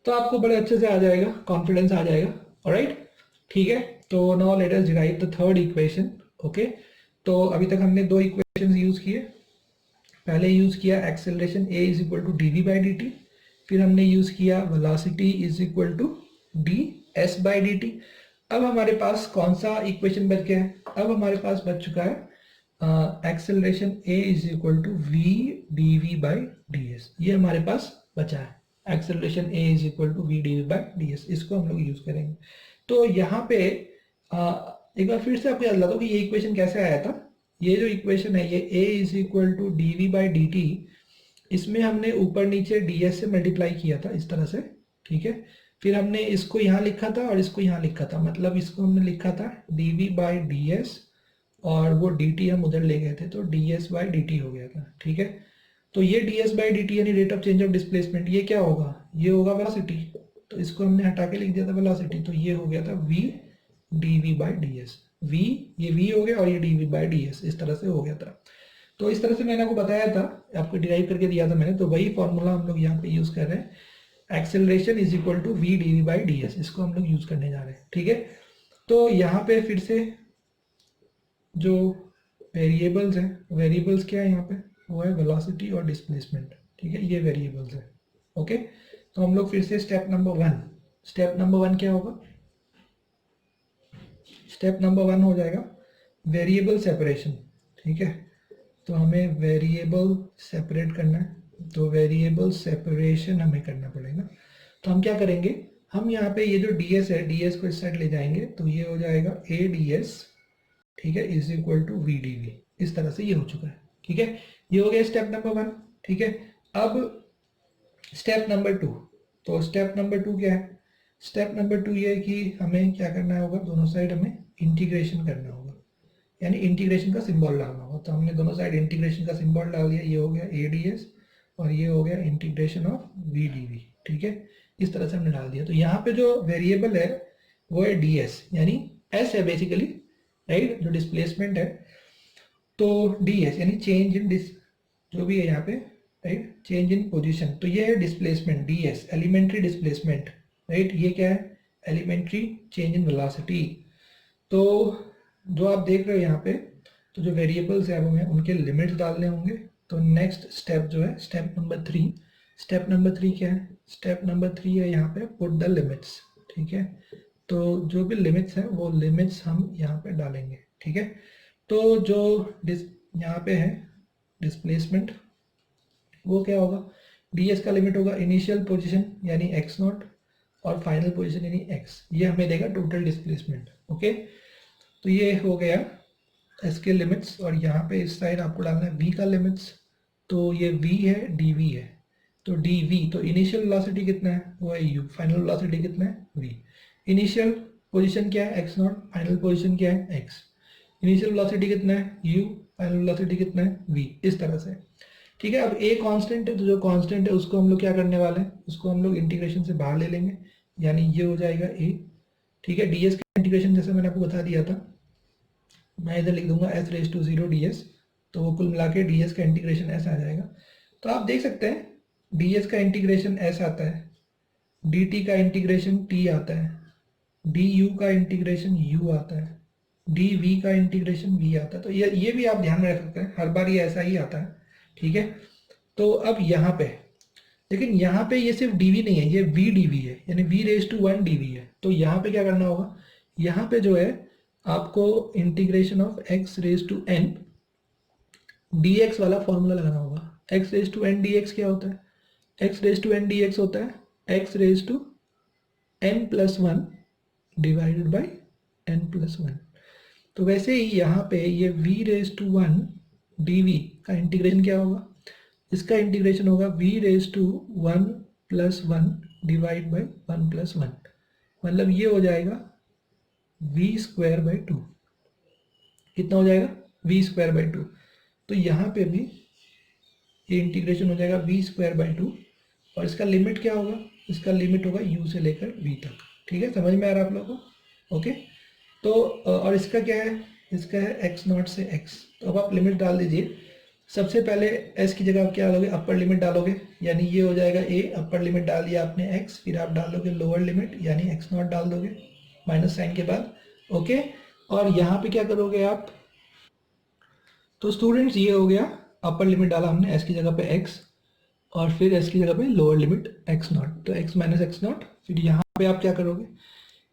तो आपको बड़े अच्छे से आ जाएगा, कॉन्फिडेंस आ जाएगा, ऑलराइट, ठीक है। तो now let us derive the third equation, okay. तो अभी तक हमने 2 इक्वेशंस यूज किए। पहले यूज किया acceleration a is equal to d v by D t, फिर हमने यूज़ किया velocity is equal to d S by D t. अब हमारे पास कौन सा इक्वेशन बच गया है? अब हमारे पास बच चुका है acceleration a is equal to v d v by d s. ये हमारे पास बचा है acceleration a is equal to v d v by d s. इसको हम लोग यूज़ करेंगे। तो यहाँ पे एक बार फिर से आपको याद दिला दो कि ये इक्वेशन कैसे आया था। ये जो इक्वेशन है ये a is equal to d v by D t, इसमें हमने ऊपर नीचे ds से मल्टीप्लाई किया था इस तरह से, ठीक है। फिर हमने इसको यहाँ लिखा था और इसको यहाँ लिखा था, मतलब इसको हमने लिखा था d v by d s और वो डी टी हम उधर ले गए थे तो D S by D T हो गया था, ठीक है। तो ये D S by D T यानी rate of change of displacement, ये क्या होगा? ये होगा वेलोसिटी। तो इसको हमने हटा के लिख दिया था वेलोसिटी, तो ये हो गया था v d v by d s. v, ये v हो गया और ये d v by d s, इस तरह से हो गया था। तो इस तरह से मैंने आपको बताया था, आपको डिराइव करके दिया था मैंने, तो वही फॉर्मूला हम लोग यहाँ पे यूज़ कर रहे हैं। Acceleration is equal to v d v by d s, इसको हम लोग यूज़ करने जा रहे हैं, ठीक है। तो यहाँ पे फिर से जो वेरिएबल्स हैं, वेरिएबल्स क्या है यहाँ पे? वो है वेलोसिटी और डिस्प्लेसमेंट, ठीक है, ये वेरिएबल्स है, ओके। तो हम लोग फिर से स्टेप नंबर वन क्या होगा? स्टेप नंबर वन हो जाएगा वेरिएबल सेपरेशन, ठीक है। तो हमें वेरिएबल सेपरेट करना है, तो वेरिएबल सेपरेशन हमें करना पड़ेगा। तो हम क्या करेंगे, हम यहाँ पे ये जो ds है, ds को इस साइड ले जाएंगे, तो ये हो जाएगा a ds, ठीक है, is equal to v d v. इस तरह से ये हो चुका है, ठीक है। ये हो गया स्टेप नंबर वन, ठीक है। अब स्टेप नंबर टू, तो स्टेप नंबर टू क्या है? स्टेप नंबर टू ये है कि हमें क्या करना होगा, दोनों साइड हमें इंटीग्रेशन करना होगा, यानी इंटीग्रेशन का सिंबल डालना होगा। तो हमने दोनों साइड इंटीग्रेशन का सिंबल डाल दिया, ये हो गया ए डी एस और ये हो गया integration of v d v, ठीक है। इस तरह से हमने डाल दिया। तो यहाँ पे जो वेरिएबल है वो है डी एस, यानी एस है बेसिकली, राइट, जो डिस्प्लेसमेंट है। तो डी एस यानी चेंज इन जो भी है यहाँ पे, राइट, चेंज इन पोजिशन। तो ये है displacement, d s elementary displacement, right. ये क्या है? Elementary change in velocity. तो जो आप देख रहे हो यहाँ पे, तो जो वेरिएबल्स है वो हमें उनके लिमिट्स डालने होंगे। तो नेक्स्ट स्टेप जो है step number three, step number three क्या है? स्टेप नंबर थ्री है यहाँ पे पुट द लिमिट्स, ठीक है। तो जो भी लिमिट्स हैं वो लिमिट्स हम यहाँ पे डालेंगे, ठीक है। तो जो यहाँ पे है डिस्प्लेसमेंट, वो क्या होगा? ds का लिमिट होगा इनिशियल पोजीशन यानी x नॉट और फाइनल पोजीशन यानी x, ये हमें देगा टोटल डिस्प्लेसमेंट, ओके। तो ये हो गया s के लिमिट्स और यहाँ पे इस साइड आपको डालना है v का लिमिट्स। तो ये v है, dv है, तो dv, तो इनिशियल वेलोसिटी कितना है? वो है u, फाइनल वेलोसिटी कितना है? v। इनिशियल पोजीशन क्या है? x नॉट, फाइनल पोजीशन क्या है? x। इनिशियल वेलोसिटी कितना है? u, फाइनल वेलोसिटी कितना है? v। इस तरह से, ठीक है। अब a कांस्टेंट है, तो जो कांस्टेंट है उसको हम लोग क्या करने वाले हैं? उसको हम लोग इंटीग्रेशन से बाहर ले लेंगे, यानी ये हो जाएगा a, ठीक है। ds का इंटीग्रेशन जैसे मैंने आपको बता दिया था, मैं इधर लिख दूंगा s रेज टू 0 ds, तो वो कुल मिला के ds का इंटीग्रेशन s आ जाएगा। तो आप देख सकते हैं ds का इंटीग्रेशन s आता है, dt का इंटीग्रेशन t आता है, du का इंटीग्रेशन u आता है, dv का इंटीग्रेशन v आता है। तो ये भी आप ध्यान में रख सकते हैं, हर बार ये ऐसा ही आता है, ठीक है। तो अब यहाँ पे, लेकिन यहाँ पे ये सिर्फ dv नहीं है, ये v dv है, यानी v रेज टू 1 dv है। तो यहाँ पे क्या करना होगा? यहाँ पे जो है आपको integration of x raise to n dx वाला फॉर्मूला लगाना होगा। x raise to n dx क्या होता है? x raise to n dx होता है x raise to n plus 1 divided by n plus 1। तो वैसे ही यहाँ पे ये v रेज टू 1 dv का इंटीग्रेशन क्या होगा? इसका इंटीग्रेशन होगा v raise to 1 plus 1 divide by 1 plus 1, मतलब ये हो जाएगा v स्क्वायर बाई 2। कितना हो जाएगा? v square by 2। तो यहाँ पे भी ये इंटीग्रेशन हो जाएगा v स्क्वायर बाई 2 और इसका लिमिट क्या होगा? इसका लिमिट होगा u से लेकर v तक, ठीक है। समझ में आ रहा है आप लोगों को? ओके। तो और इसका क्या है? इसका है x नॉट से x। तो अब आप लिमिट डाल दीजिए। सबसे पहले s की जगह आप क्या डालोगे? अपर लिमिट डालोगे, यानी ये हो जाएगा a, अपर लिमिट डाल दिया आपने x, फिर आप डालोगे लोअर लिमिट यानी x नॉट डाल दोगे माइनस साइन के बाद, ओके। और यहाँ पे क्या करोगे आप? तो स्टूडेंट्स ये हो गया, अपर लिमिट डाला हमने s की जगह पे x और फिर s की जगह पे लोअर लिमिट x नॉट, तो x माइनस एक्स नॉट। फिर यहाँ पे आप क्या करोगे,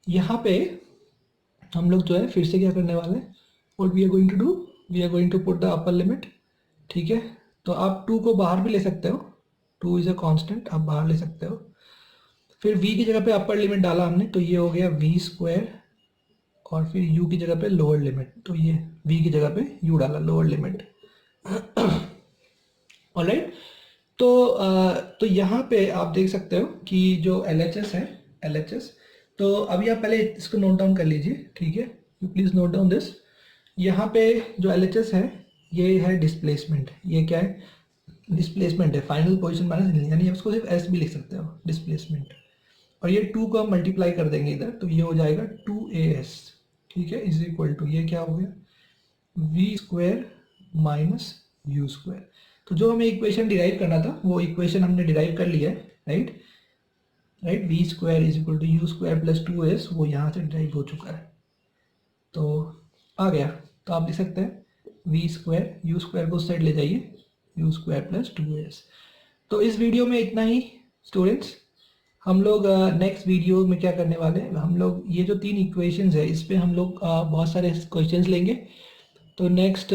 यहाँ पे हम लोग जो है फिर से क्या करने वाले हैं, what we are going to do, we are going to put the upper limit. ठीक है, तो आप 2 को बाहर भी ले सकते हो, 2 इज अ कांस्टेंट, आप बाहर ले सकते हो। फिर v की जगह पे अपर लिमिट डाला हमने, तो ये हो गया v स्क्वायर, और फिर u की जगह पे लोअर लिमिट, तो ये v की जगह पे u डाला लोअर लिमिट। ऑलराइट, तो यहाँ पे आप देख सकते हो कि जो LHS है, LHS, तो अभी आप पहले इसको नोट डाउन कर लीजिए। ठीक है, you please note down this. यहाँ पे जो LHS है ये है डिस्प्लेसमेंट, ये क्या है, डिस्प्लेसमेंट है, फाइनल पोजीशन माइनस, यानी आप इसको सिर्फ एस भी लिख सकते हो, डिस्प्लेसमेंट। और ये 2 को हम मल्टीप्लाई कर देंगे इधर, तो ये हो जाएगा 2as। ठीक है, इज इक्वल टू, ये क्या हो गया, v square minus you square. तो जो हमें इक्वेशन डिराइव करना था वो इक्वेशन हमने डिराइव कर लिया है, right right, v square is equal to you square plus 2s, वो यहाँ से डिराइव हो चुका है, तो आ गया। तो आप लिख सकते हैं वी स्क्वायर, यू स्क्वायर को उस साइड ले जाइए, यू स्क्वायर प्लस 2s। तो इस वीडियो में इतना ही स्टूडेंट्स। हम लोग नेक्स्ट वीडियो में क्या करने वाले हैं, हम लोग ये जो 3 इक्वेशंस है इस पे हम लोग बहुत सारे क्वेश्चंस लेंगे। तो नेक्स्ट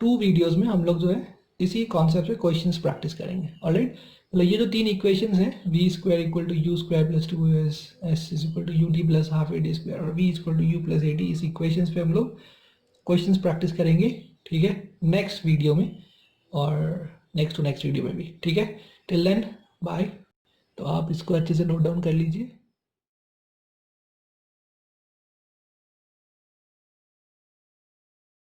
2 वीडियोस में हम लोग जो है इसी कॉन्सेप्ट पे क्वेश्चंस प्रैक्टिस करेंगे। ऑलराइट, मतलब ये जो 3 इक्वेशंस हैं, V square equal to you square plus 2s, S is equal to U T plus half A D square, और V equal to you plus A D, इस equations पे हम लोग क्वेश्चंस प्रैक्टिस करेंगे। ठीक है, नेक्स्ट वीडियो में और नेक्स्ट टू नेक्स्ट वीडियो में भी। ठीक है, टिल देन बाय। तो आप इसको अच्छे से नोट डाउन कर लीजिए।